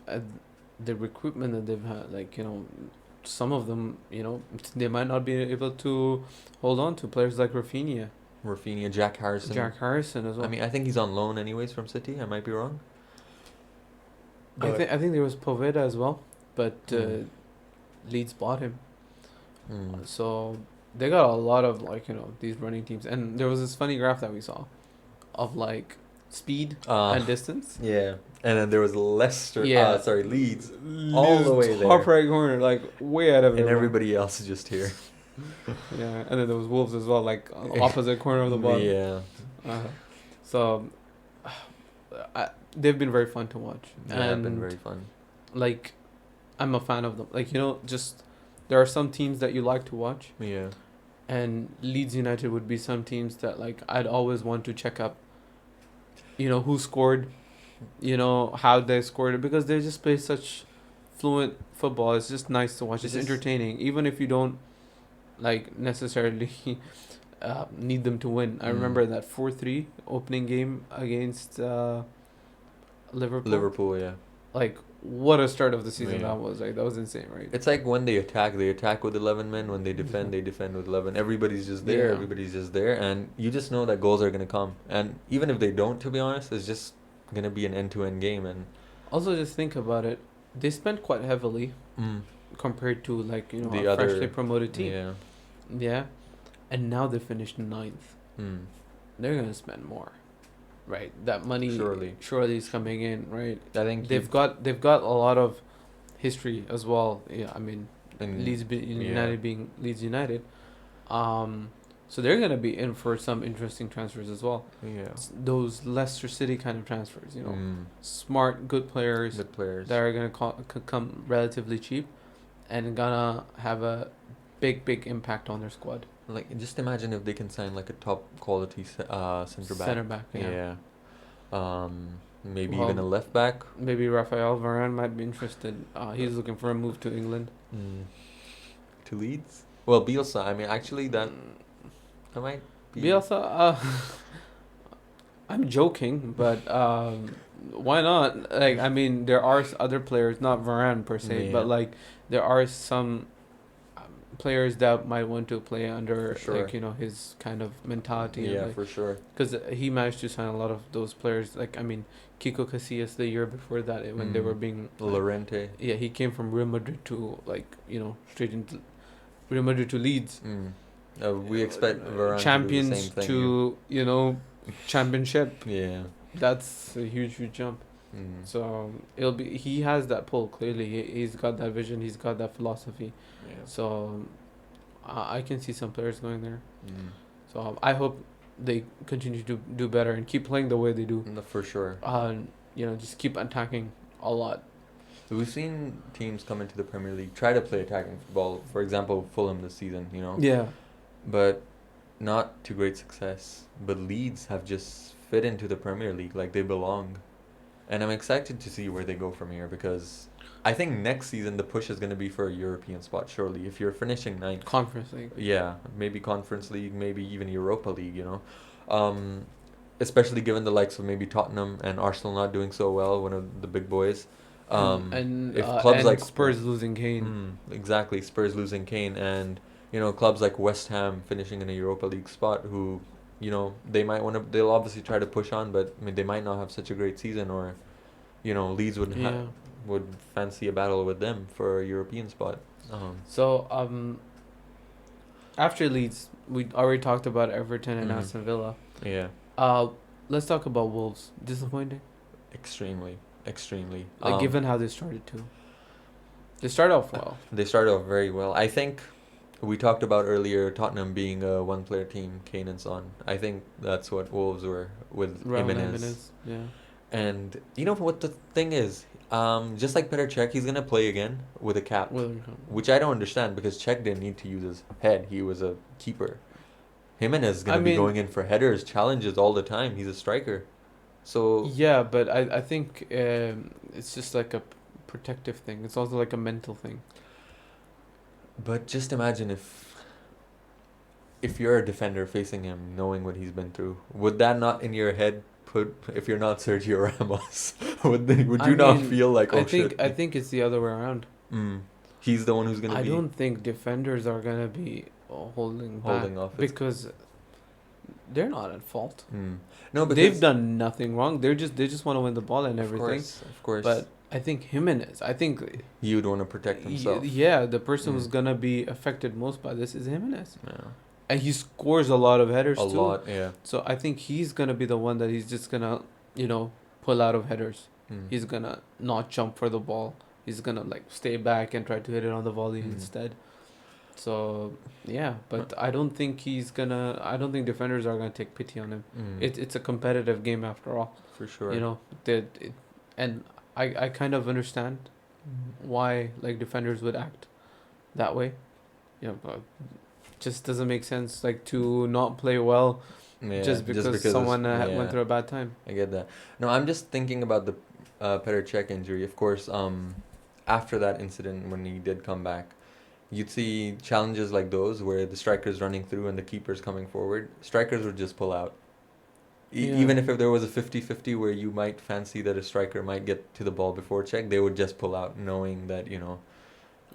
the recruitment that they've had, like, some of them, they might not be able to hold on to players like Rafinha, Rafinha, Jack Harrison. Jack Harrison as well. I mean, I think he's on loan anyways from City. I might be wrong. I think there was Poveda as well, but Mm. Leeds bought him. Mm. So they got a lot of these running teams, and there was this funny graph that we saw of like speed and distance. Yeah, and then there was Leicester. Yeah. Leeds, all the way there. top right corner, like way out of and everyone. everybody else is just here. Yeah, and then there was Wolves as well, like on the opposite corner of the ball. Yeah, So they've been very fun to watch, yeah, it's and been very fun. like I'm a fan of them. Like just there are some teams that you like to watch, Yeah, and Leeds United would be some teams that like I'd always want to check up. Who scored, how they scored it, because they just play such fluent football. It's just nice to watch. It's It's just- entertaining, even if you don't like necessarily need them to win. I Mm. remember that 4-3 opening game against Liverpool. Liverpool. Yeah, Like what a start of the season Yeah. that was. Like that was insane, right? it's like when they attack with 11 men. When they defend with 11. Everybody's just there. Yeah. Everybody's just there, and you just know that goals are gonna come. And even if they don't, to be honest, it's just gonna be an end-to-end game. And Also, just think about it. They spent quite heavily mm, compared to like The a other- freshly promoted team. yeah, Yeah, and now they finished ninth. mm, They're gonna spend more, right? That money surely. is coming in, right? I think They've got a lot of history as well. Yeah, I mean, United being Leeds United, so they're gonna be in for some interesting transfers as well. Yeah, Those Leicester City kind of transfers, Mm, smart, good players good players. that are gonna come relatively cheap, and gonna have a big impact on their squad. Like, just imagine if they can sign like a top quality center back. Center back, yeah. Maybe Well, even a left back. Maybe Rafael Varane might be interested. He's looking for a move to England. To Leeds. Well, Bielsa. I mean, actually, that might be. Bielsa, I'm joking, but why not? Like, I mean, there are other players, not Varane per se, Yeah. but like there are some players that might want to play under For sure. like his kind of mentality and Yeah, like for sure. because he managed to sign a lot of those players. Like I mean, Kiko Casillas the year before that when they were being Lorente. yeah, he came from Real Madrid to like straight into Real Madrid to Leeds. We expect Varane Champions to do the same thing. to championship. Yeah. That's a huge jump. So it'll be he has that pull clearly. He's got that vision. He's got that philosophy. Yeah. So I can see some players going there. So I hope they continue to do better and keep playing the way they do. No, for sure. Just keep attacking a lot. So we've seen teams come into the Premier League try to play attacking football. For example, Fulham this season. Yeah. But not to great success. But Leeds have just fit into the Premier League like they belong. And I'm excited to see where they go from here because I think next season the push is going to be for a European spot, surely. If you're finishing ninth. Conference League. Yeah, maybe Conference League, maybe even Europa League, Especially given the likes of maybe Tottenham and Arsenal not doing so well, one of the big boys. And if clubs and like Spurs losing Kane. Exactly, Spurs losing Kane and clubs like West Ham finishing in a Europa League spot who they'll obviously try to push on, but I mean they might not have such a great season, or Leeds would fancy a battle with them for a European spot. So after Leeds, we already talked about Everton and Aston Villa. Yeah. Let's talk about Wolves. Disappointing? Extremely. Given how they started too. They started off well. They started off very well. I think we talked about earlier Tottenham being a one-player team, Kane and Son. I think that's what Wolves were with Jimenez. Yeah. And what the thing is? Just like Petr Cech, he's gonna play again with a cap, which I don't understand because Cech didn't need to use his head. He was a keeper. Jimenez is gonna be going in for headers, challenges all the time. He's a striker. So yeah, but I think it's just like a protective thing. It's also like a mental thing. But just imagine if you're a defender facing him, knowing what he's been through, would that not in your head put, if you're not Sergio Ramos, would you not feel like, shit? I think it's the other way around. He's the one who's gonna be. I don't think defenders are gonna be holding off because they're not at fault. No, but they've done nothing wrong. They just want to win the ball and everything. Of course. But I think Jimenez. I think he would want to protect himself. Yeah, the person who's gonna be affected most by this is Jimenez. Yeah. And he scores a lot of headers too. A lot, yeah. So I think he's gonna be the one that he's just gonna, pull out of headers. He's gonna not jump for the ball. He's gonna stay back and try to hit it on the volley instead. So yeah, but I don't think defenders are gonna take pity on him. It's a competitive game after all. For sure. And I kind of understand why defenders would act that way. Just doesn't make sense to not play well just because someone went through a bad time. I get that. No, I'm just thinking about the Petr Cech injury. Of course, after that incident when he did come back, you'd see challenges like those where the striker's running through and the keeper's coming forward. Strikers would just pull out. Even if there was a 50-50 where you might fancy that a striker might get to the ball before Cech, they would just pull out knowing that,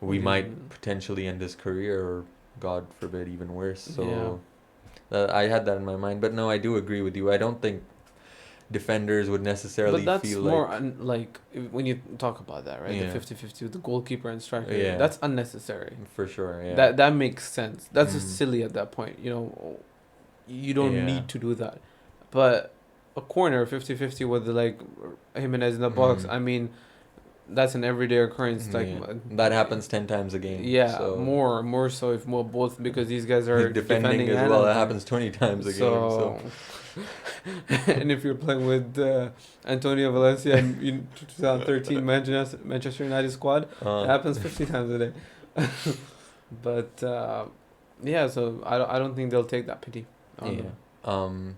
we might potentially end his career or, God forbid, even worse. So I had that in my mind. But no, I do agree with you. I don't think defenders would necessarily feel like... But that's more when you talk about that, right? Yeah. The 50-50 with the goalkeeper and striker. Yeah. That's unnecessary. For sure, yeah. That makes sense. That's just silly at that point. You don't need to do that. But a corner 50-50 with Jimenez in the box, I mean, that's an everyday occurrence. That happens 10 times a game. Yeah, so. more so if both because these guys are defending as well. That happens 20 times a game. So. And if you're playing with Antonio Valencia in 2013 Manchester United squad, it happens 50 times a day. But so I don't think they'll take that pity on them.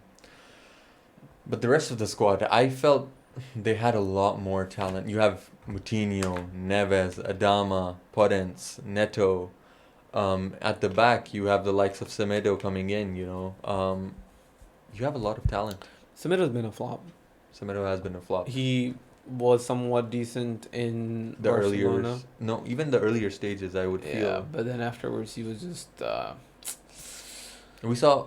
But the rest of the squad, I felt they had a lot more talent. You have Moutinho, Neves, Adama, Podence, Neto. At the back, you have the likes of Semedo coming in, You have a lot of talent. Semedo's been a flop. Semedo has been a flop. He was somewhat decent in The Barcelona. no, even the earlier stages, I would Yeah, feel. but then afterwards he was just We saw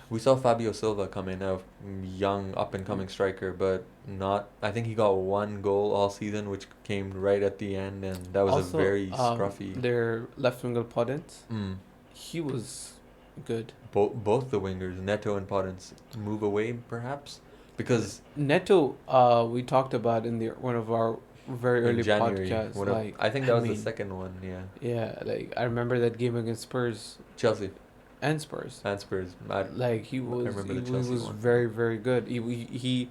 we saw Fabio Silva come in, a young up and coming striker, but not. I think he got one goal all season, which came right at the end, and that was a also very scruffy. their left winger Podence. Mm. He was good. Both the wingers, Neto and Podence, move away perhaps because Neto, we talked about in the one of our very in early January, podcasts. Like I think that was the mean, second one. Yeah, yeah, like I remember that game against Spurs Chelsea and Spurs. and Spurs. Like he I was, remember he the Chelsea was one. very very good. He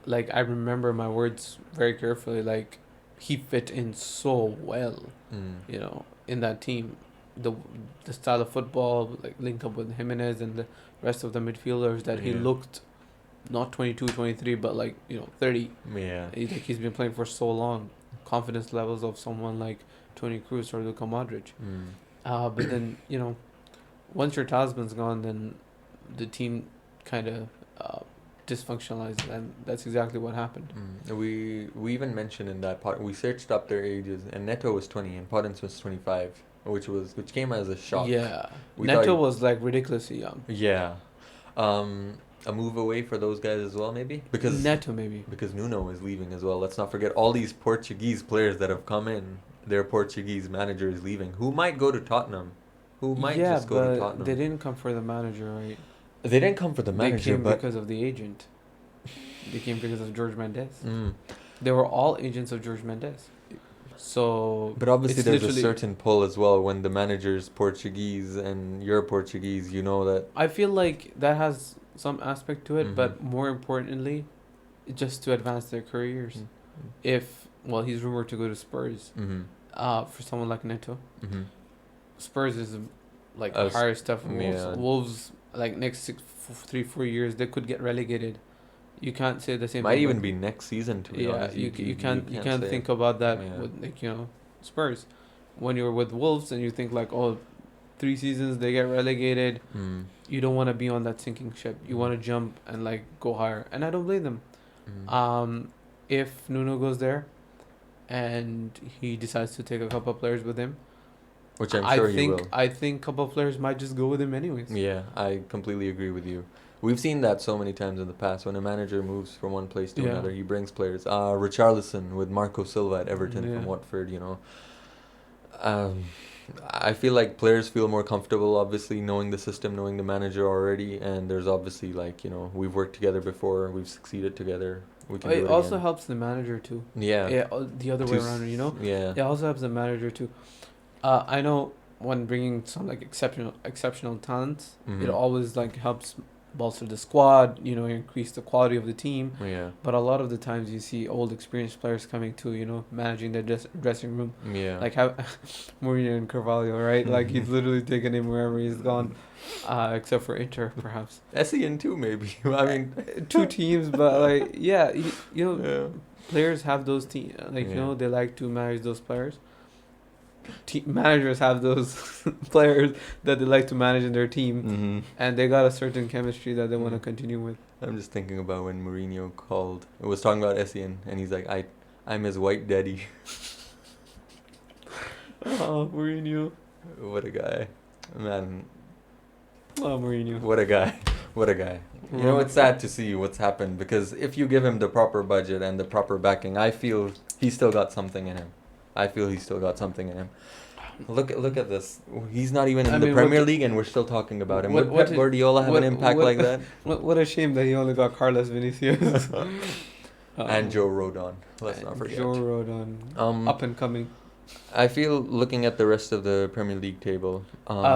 like I remember my words very carefully. Like he fit in so well, Mm. in that team. The the style of football like linked up with Jimenez and the rest of the midfielders that he Yeah. looked not 22, 23, but like 30. Yeah. He's been playing for so long. Confidence levels of someone like Toni Kroos or Luka Modric. Mm. But then once your talisman's gone, then the team kind of dysfunctionalizes, and that's exactly what happened. We even mentioned in that part we searched up their ages, and Neto was 20 and Podence was 25, which came as a shock. Yeah, We Neto thought- was like ridiculously young. Yeah, a move away for those guys as well, maybe Neto maybe. because Nuno is leaving as well. Let's not forget all these Portuguese players that have come in. Their Portuguese manager is leaving, who might go to Tottenham, who might Yeah, just go to but Tottenham. they didn't come for the manager, right? They didn't come for the They manager, came but because of the agent. They came because of George Mendes. Mm. They were all agents of George Mendes. So, But obviously, it's there's a literally- certain pull as well when the manager's Portuguese and you're Portuguese. You know that. I feel like that has some aspect to it, Mhm. but more importantly, just to advance their careers. He's rumored to go to Spurs. Mm-hmm. For someone like Neto, Mm-hmm. Spurs is like Us- higher stuff than Wolves. yeah. Wolves, like next 3-4 years, they could get relegated. You can't say the same. Might thing even with- be next season. To be Yeah, honest, you can't say. think about that Yeah. with Spurs. When you're with Wolves and you think like, oh, 3 seasons they get relegated, Mm. you don't want to be on that sinking ship. You want to jump and like go higher, and I don't blame them. Mm. If Nuno goes there, and he decides to take a couple of players with him, Which I'm sure he will. I think a couple of players might just go with him anyways. Yeah, I completely agree with you. We've seen that so many times in the past. When a manager moves from one place to Yeah. another, he brings players. Richarlison with Marco Silva at Everton Yeah. from Watford. I feel like players feel more comfortable, obviously, knowing the system, knowing the manager already, and there's obviously we've worked together before, we've succeeded together. We can do It it also again. helps the manager too. Yeah. The other way around, Yeah. It also helps the manager too. I know when bringing some like exceptional talents, Mhm. it always like helps bolster the squad. Increase the quality of the team. Yeah. But a lot of the times you see old experienced players coming to managing their dressing room. Yeah. Like how Mourinho and Carvalho, right? Like he's literally taken him wherever he's gone, except for Inter, perhaps. Essien too, maybe. I mean, 2 teams, but like yeah, yeah. players have those team Yeah. they like to manage those players. Managers have those players that they like to manage in their team, Mm-hmm. and they got a certain chemistry that they want to Mm. continue with. I'm just thinking about when Mourinho was talking about Essien, and he's like, I'm his white daddy. Oh, Mourinho. What a guy. Man, Oh, Mourinho. what a guy. What a guy. It's sad to see what's happened, because if you give him the proper budget and the proper backing, I feel he's still got something in him. Look at this. He's not even in the Premier League, and we're still talking about him. Would Pep Guardiola have an impact like that? What a shame that he only got Carlos Vinicius. And Joe Rodon. Let's not forget. Joe Rodon. Up and coming. I feel looking at the rest of the Premier League table.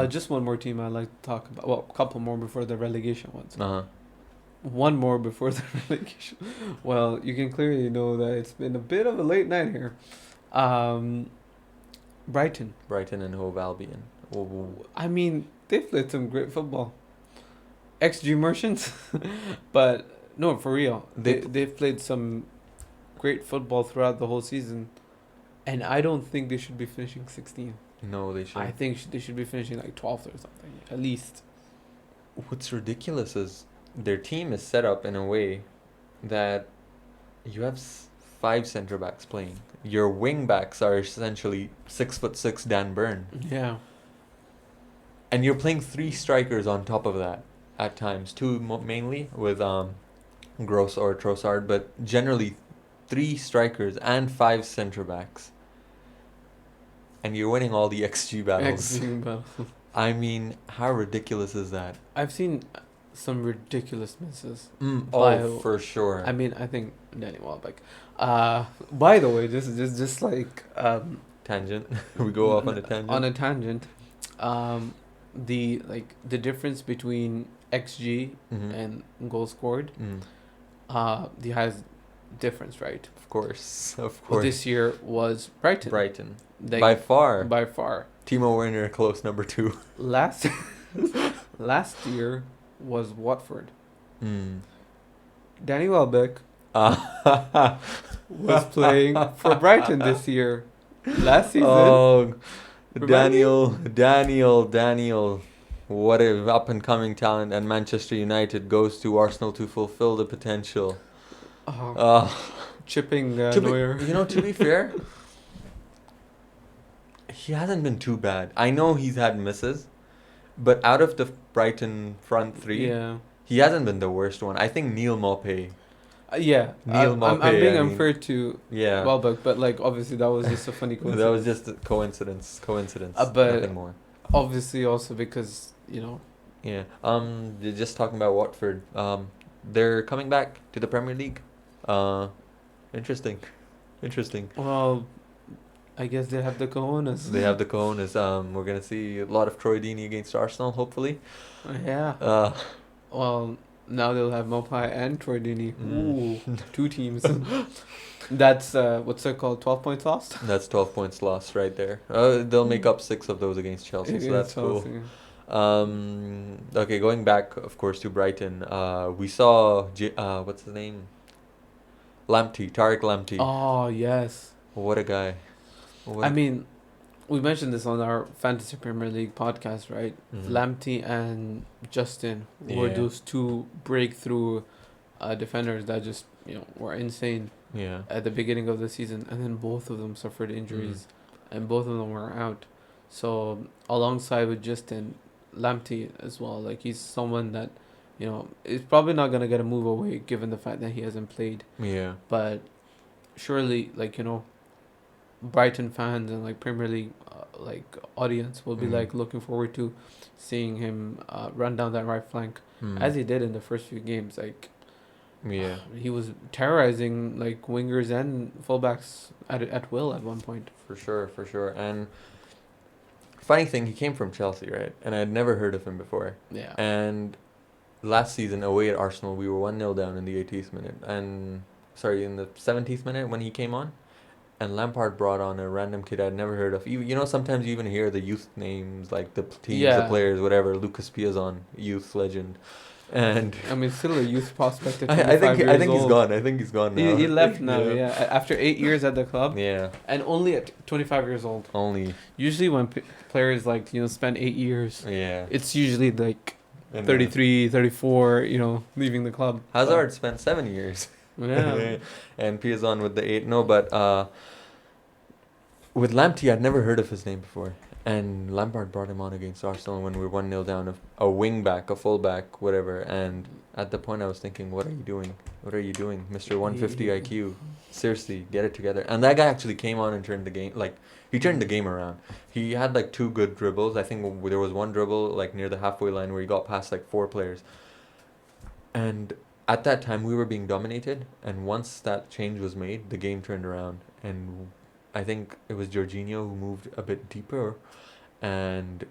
Just one more team I'd like to talk about. Well, a couple more before the relegation ones. Uh-huh. One more before the relegation. Well, you can clearly know that it's been a bit of a late night here. Brighton. Brighton and Hove Albion. Oh. I mean, they've played some great football. XG merchants, but no, for real, they've played some great football throughout the whole season, and I don't think they should be finishing 16th. No, they should. I think they should be finishing like 12th or something at least. What's ridiculous is their team is set up in a way that you have 5 centre backs playing. Your wing backs are essentially 6'6" Dan Burn, Yeah. and you're playing 3 strikers on top of that at times. 2 mainly with Gross or Trossard, but generally 3 strikers and 5 centre backs, and you're winning all the XG battles. I mean, how ridiculous is that? I've seen some ridiculous misses. For sure. I mean, I think Danny Welbeck. By the way, this is just like Tangent. We go off on a tangent. On a tangent, the difference between XG and goal scored, the highest difference, right? Of course. Well, this year was Brighton. By far. By far. Timo Werner close number 2. Last year was Watford. Danny Welbeck was playing for Brighton this year. Last season. Oh, Daniel. What an up and coming talent, and Manchester United goes to Arsenal to fulfill the potential. Chipping Neuer. To be fair, he hasn't been too bad. I know he's had misses, but out of the Brighton front 3, he hasn't been the worst one. I think Neil Maupay. Neil Maupay. I'm being unfair to Welbeck, but like obviously that was just a funny coincidence. That was just a coincidence. But nothing more. Obviously also because, Yeah. Just talking about Watford. They're coming back to the Premier League. Interesting. Well, I guess they have the cojones. We're gonna see a lot of Troy Deeney against Arsenal, hopefully. Yeah. Well, now they'll have Maupay and Troy Deeney. Ooh, 2 teams. That's what's it called? 12 points lost. That's 12 points lost right there. They'll make up 6 of those against Chelsea, so that's cool. Okay, going back, of course, to Brighton. We saw what's his name? Tariq Lamptey. Oh yes. What a guy. I mean, we mentioned this on our Fantasy Premier League podcast, right? Lamptey and Justin were those 2 breakthrough defenders that just were insane. Yeah. At the beginning of the season, and then both of them suffered injuries, and both of them were out. So alongside with Justin, Lamptey as well, like he's someone that is probably not gonna get a move away given the fact that he hasn't played. Yeah. But surely, Brighton fans and like Premier League audience will be looking forward to seeing him run down that right flank as he did in the first few games. He was terrorizing wingers and fullbacks at will at one point. For sure. And funny thing, he came from Chelsea, right? And I had never heard of him before. Yeah. And last season away at Arsenal, we were 1-0 down in the 80th minute, in the 70th minute when he came on. And Lampard brought on a random kid I'd never heard of. Sometimes you even hear the youth names, like the teams, the players, whatever. Lucas Piazon, youth legend. And I mean, still a youth prospect at I think he's gone. I think he's gone now. He left now, after 8 years at the club. Yeah. And only at 25 years old. Only. Usually when players spend 8 years, it's usually 33, 34, leaving the club. Hazard spent 7 years. Yeah. And Piazon with the 8. No, but with Lamptey, I'd never heard of his name before. And Lampard brought him on against Arsenal when we were 1-0 down, a wing back, a full back, whatever. And at the point I was thinking, what are you doing? Mr. 150 IQ? Seriously, get it together. And that guy actually came on and turned the game, he turned the game around. He had 2 good dribbles. I think there was one dribble near the halfway line where he got past 4 players. And at that time we were being dominated, and once that change was made, the game turned around. And I think it was Jorginho who moved a bit deeper, and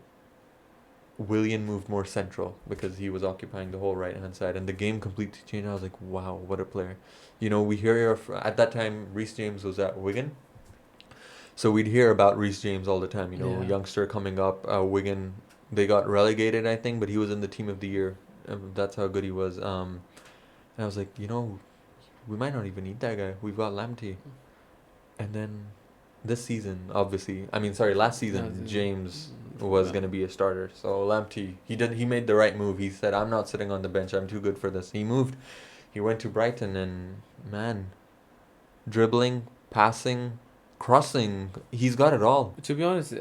Willian moved more central because he was occupying the whole right hand side, and the game completely changed. I was like, wow, what a player. We hear at that time Reece James was at Wigan, so we'd hear about Reece James all the time. Youngster coming up. Wigan, they got relegated, I think, but he was in the team of the year. That's how good he was. And I was like, we might not even need that guy. We've got Lamptey. And then last season, James was going to be a starter. So Lamptey, he made the right move. He said, I'm not sitting on the bench. I'm too good for this. He moved. He went to Brighton, and man, dribbling, passing, crossing. He's got it all. To be honest,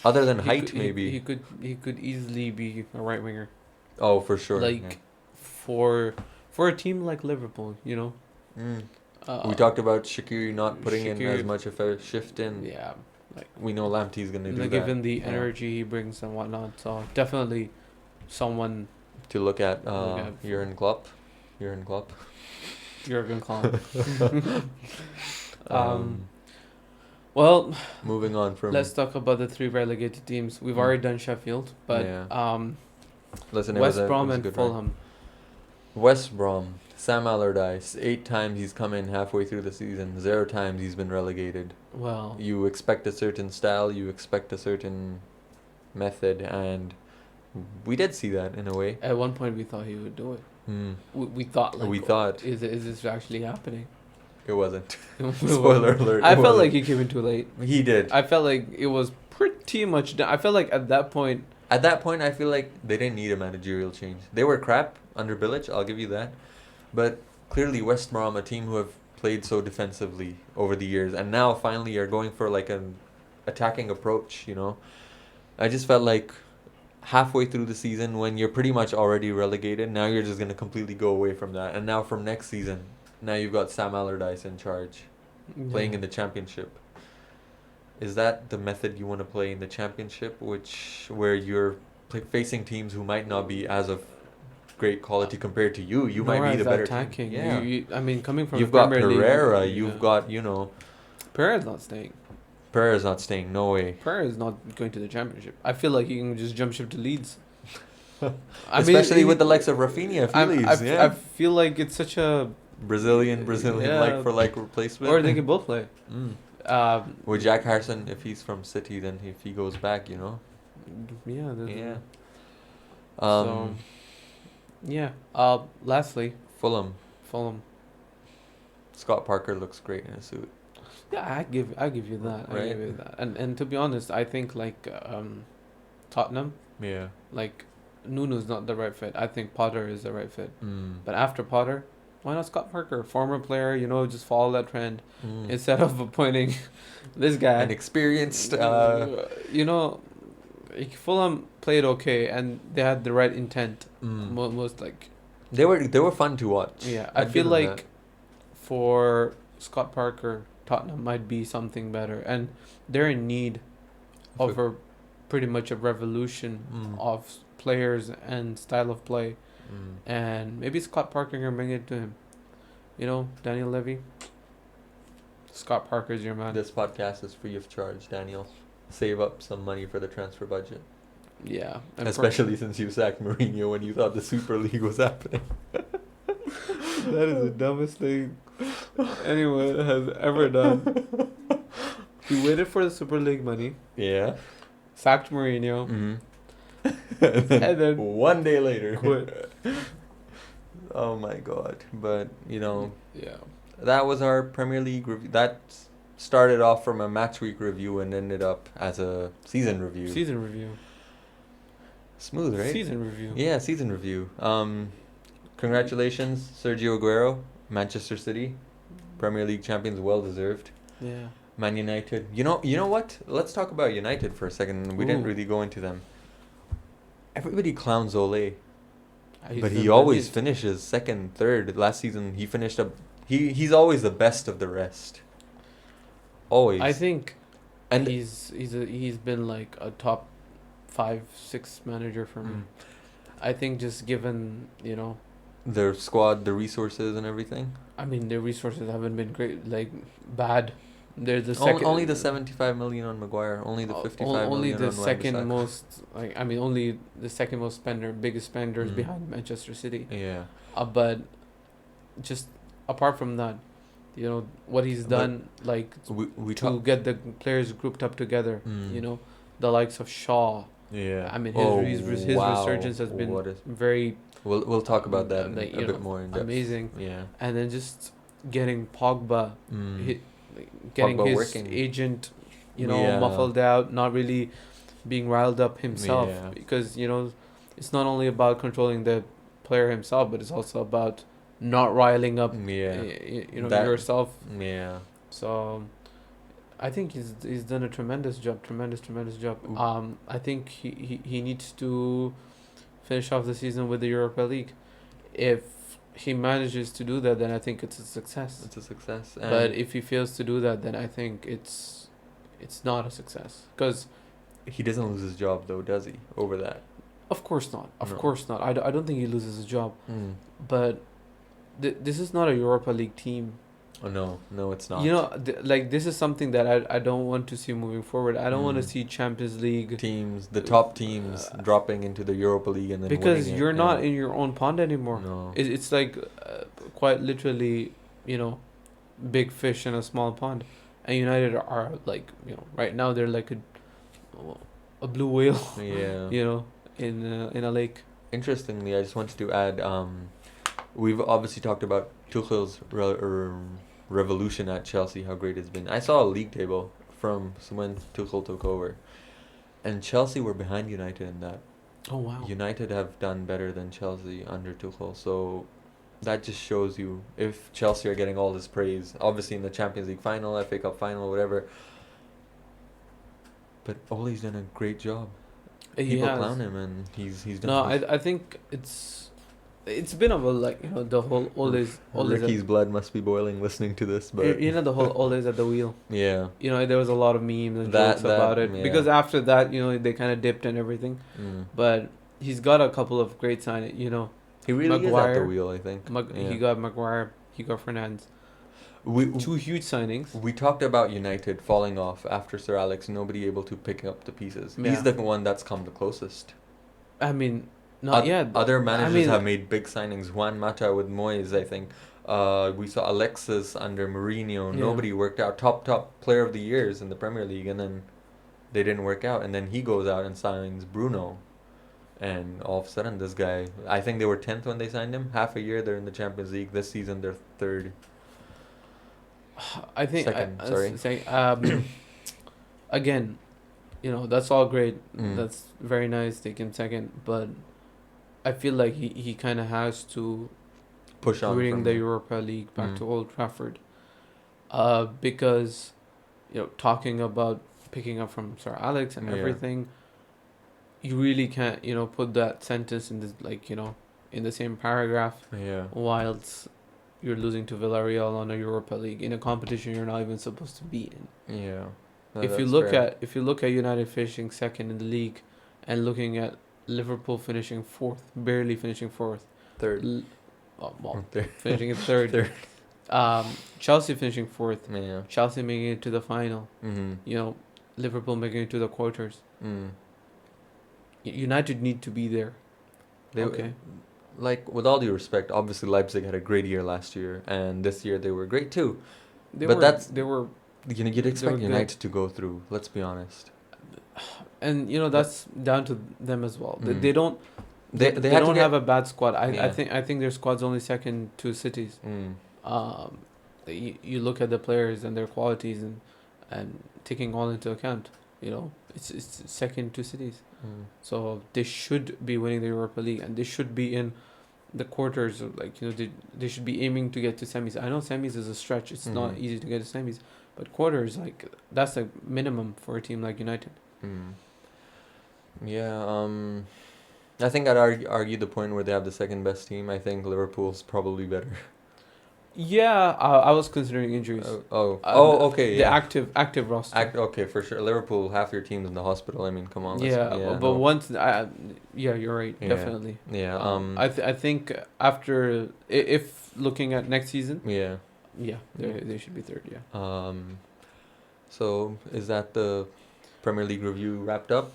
Other than he height, could, maybe. he could easily be a right winger. Oh, for sure. Like for a team like Liverpool, you know. Yeah. We talked about Shaqiri not putting in as Shaqiri- much of a shift in. Yeah, like We know Lamptey's gonna do that. given the Yeah. energy he brings and whatnot, so definitely someone To look at, Look at- Jurgen Klopp. Jurgen Klopp. Jurgen Klopp. Well, Moving on from. let's talk about the 3 relegated teams. We've already done Sheffield, but Yeah. Listen, West Brom it was a and good run. Fulham. West Brom, Sam Allardyce, 8 times he's come in halfway through the season, 0 times he's been relegated. Well, You expect a certain style, you expect a certain method, and we did see that in a way. at one point we thought he would do it. Mm. We thought like We thought is this actually happening? it wasn't. Spoiler Spoiler alert. I it felt wasn't. like he came in too late. He did. I felt like it was pretty much done. I felt like at that point, At that point, I feel like they didn't need a managerial change. They were crap under Bilic, I'll give you that. But clearly, West Brom, a team who have played so defensively over the years, and now finally are going for like an attacking approach, you know. I just felt like halfway through the season, when you're pretty much already relegated, now you're just going to completely go away from that. And now from next season, now you've got Sam Allardyce in charge, playing in the championship. Is that the method you want to play in the championship, where you're facing teams who might not be as of great quality compared to you? You might be the better attacking. team. Yeah. I mean, coming from You've the got Premier League, Pereira. yeah. You've got, you know, Pereira's not staying. Pereira's not staying. No way. Pereira's not going to the championship. I feel like he can just jump ship to Leeds. Especially with the likes of Rafinha, if he leaves. I feel like it's such a Brazilian Yeah. like for like replacement. or they can both play. Mm. Um, With Jack Harrison, if he's from City, then if he goes back, you know. yeah. Yeah. So, yeah. Lastly, Fulham. Fulham. Scott Parker looks great in a suit. Yeah, I give you that. I Right. give you that. And to be honest, I think like Tottenham, Yeah. like Nuno's not the right fit. I think Potter is the right fit. Mm. But after Potter, why not Scott Parker, former player? You know, just follow that trend Mm. instead of appointing this guy. An experienced. You know, Fulham played okay and they had the right intent. Mm. Most like They were fun to watch. yeah. I I'd feel give them like for Scott Parker, Tottenham might be something better, and they're in need of a pretty much a revolution Mm. of players and style of play, Mm. and maybe Scott Parker can bring it to him. You know, Daniel Levy. Scott Parker's your man. This podcast is free of charge, Daniel. Save up some money for the transfer budget. Yeah, and Especially since you sacked Mourinho when you thought the Super League was happening. that is the dumbest thing anyone has ever done. He waited for the Super League money, Yeah. sacked Mourinho, Mm-hmm. and then one day later. quit. Oh my god. But, you know, Yeah. that was our Premier League review. That started off from a match week review and ended up as a season review. Season review. Smooth, right? Season review. Yeah, season review. Congratulations, Sergio Aguero, Manchester City, Premier League champions, well deserved. Yeah. Man United. You know what? Let's talk about United for a second. We didn't Ooh. really go into them. Everybody clowns Ole, He's but the he always best. finishes second, third. Last season he finished up. He's always the best of the rest. Always. I think And he's been like a top 5-6 manager for me. Mm. I think just given, you know, their squad, the resources, and everything. I mean their resources haven't been great, like bad. They're the second. Only the 75 million on Maguire. Only the 55 million Only the on second Wan-Bissaka. most, like I mean, only the second most biggest spenders Mm. behind Manchester City. Yeah. But just apart from that, you know what he's But done, like We to talk. get the players grouped up together. Mm. You know, the likes of Shaw. Yeah. I mean, Oh, his wow. resurgence has been What is- very We'll talk about that like, a you bit know, more in depth. amazing. Yeah. And then just getting Pogba, Mm. getting Pogba his working. agent, you know, Yeah. muffled out, not really being riled up himself, Yeah. because you know, it's not only about controlling the player himself, but it's also about not riling up, Yeah. you know, That- yourself. Yeah. So I think he's done a tremendous job, tremendous job. Ooh. I think he needs to finish off the season with the Europa League. If he manages to do that, then I think it's a success. It's a success. But if he fails to do that, then I think it's not a success. Because he doesn't lose his job though, does he? Over that. of course not. Of No. course not. I don't think he loses his job. Mm. But this is not a Europa League team. Oh no, it's not. You know, like this is something that I don't want to see moving forward. I don't want to Mm. see Champions League Teams, the top teams, dropping into the Europa League and then because winning it, you're not yeah. in your own pond anymore. No. It's like quite literally, you know, big fish in a small pond, and United are like, you know, right now they're like a blue whale, Yeah. you know, in a lake. Interestingly, I just wanted to add, we've obviously talked about Tuchel's revolution at Chelsea, how great it's been. I saw a league table from when Tuchel took over, and Chelsea were behind United in that. Oh wow. United have done better than Chelsea under Tuchel, so that just shows you if Chelsea are getting all this praise, obviously in the Champions League final, FA Cup final, whatever. But Ole's done a great job. He People has. clown him, and he's done. No, I think it's been of a, like, you know, the whole always Ricky's blood must be boiling listening to this, but you know, the whole always at the wheel. yeah. You know, there was a lot of memes and That- jokes that- about it yeah. because after that, you know, they kind of dipped and everything. Mm. But he's got a couple of great signings. You know, He really is at Maguire. the wheel, I think. Yeah. he got Maguire, he got Fernandes. we Two huge signings. we talked about United falling off after Sir Alex, nobody able to pick up the pieces. Yeah. He's the one that's come the closest. I mean, not yet. Other managers mean- have made big signings. Juan Mata with Moyes, I think. We saw Alexis under Mourinho. Yeah. Nobody worked out. Top player of the years in the Premier League, and then they didn't work out. And then he goes out and signs Bruno, and all of a sudden this guy. I think they were 10th when they signed him. Half a year they're in the Champions League. This season they're third. I think Second, sorry. again, you know, that's all great. Mm. That's very nice. Take him second, but I feel like he kind of has to Push on. bring from the there. Europa League back Mm. to Old Trafford, because, you know, talking about picking up from Sir Alex and Yeah. everything, you really can't, you know, put that sentence in this, like, you know, in the same paragraph Yeah. whilst you're losing to Villarreal on a Europa League in a competition you're not even supposed to be in. Yeah. No, If you that's look fair. at United finishing second in the league, and looking at Liverpool finishing fourth, barely finishing fourth, third. Third. finishing in third. Third. Chelsea finishing fourth, Yeah. Chelsea making it to the final. Mm-hmm. You know, Liverpool making it to the quarters. Mm. United need to be there. They, Okay. Like, with all due respect, obviously Leipzig had a great year last year, and this year they were great too. They But were, that's- they were, You know, you'd expect good. United to go through. Let's be honest. and you know, that's down to them as well. Mm. They don't. They They had to don't get- have a bad squad. I Yeah. think their squad's only second to City's. Mm. You look at the players and their qualities and taking all into account, you know, it's second to City's. Mm. So they should be winning the Europa League, and they should be in the quarters. Like, you know, they should be aiming to get to semis. I know semis is a stretch. It's not Mhm. easy to get to semis, but quarters, like, that's the minimum for a team like United. Mm. Yeah. I think I'd argue the point where they have the second best team. I think Liverpool's probably better. Yeah, I was considering injuries. Okay. The Yeah. active roster. Okay, for sure. Liverpool, half your team's in the hospital. I mean, come on. But no. once yeah, you're right, Yeah. definitely. Yeah. I think after, if looking at next season, Yeah. yeah, they should be third. Yeah. So is that the Premier League review wrapped up?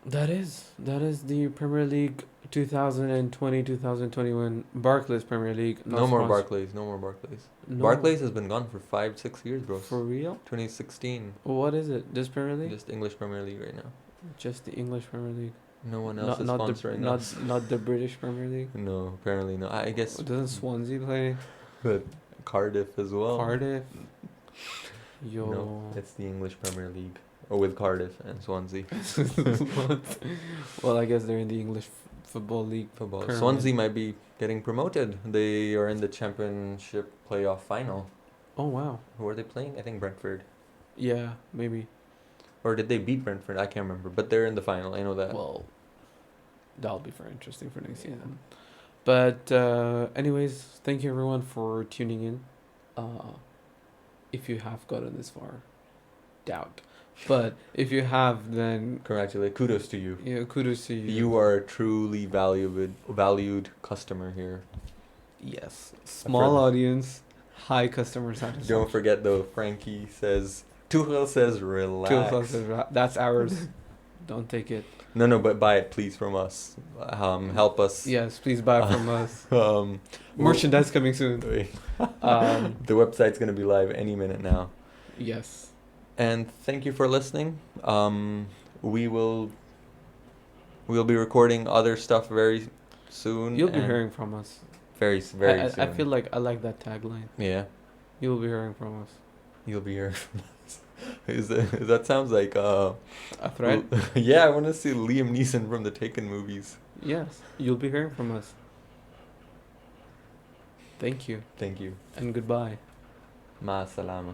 That is the Premier League 2020-2021 Barclays Premier League. No more Barclays. Barclays. No. Barclays has been gone for 5-6 years, bro. For real? 2016. What is it? This Premier League? Just English Premier League right now. Just the English Premier League. No one else is sponsoring us. Not the British Premier League. No, apparently no. I guess Doesn't Swansea play? but Cardiff as well. Cardiff. Yo. No, it's the English Premier League. Or with Cardiff and Swansea. Well, I guess they're in the English football league. Football. Currently. Swansea might be getting promoted. They are in the Championship playoff final. Oh wow. Who are they playing? I think Brentford. Yeah, maybe. Or did they beat Brentford? I can't remember. But they're in the final. I know that. Well, that'll be very interesting for next Yeah. season. But anyways, thank you everyone for tuning in. If you have gotten this far, doubt. But if you have, then Congratulate. Kudos to you. yeah, kudos to you. You are a truly valued customer here. Yes, small further- audience, high customer satisfaction. Don't forget though, Frankie says, Tuchel says relax. 2 that's ours. Don't take it. No, but buy it please from us. Help us. Yes, please buy from us. We'll- Merchandise coming soon. The website's gonna be live any minute now. Yes. And thank you for listening. We'll be recording other stuff very soon. You'll be and hearing from us. very soon. I feel like I like that tagline. Yeah, You'll be hearing from us. you'll be hearing from us. That sounds like A threat? yeah, I want to see Liam Neeson from the Taken movies. Yes. You'll be hearing from us. Thank you Thank you. and goodbye. Ma salama.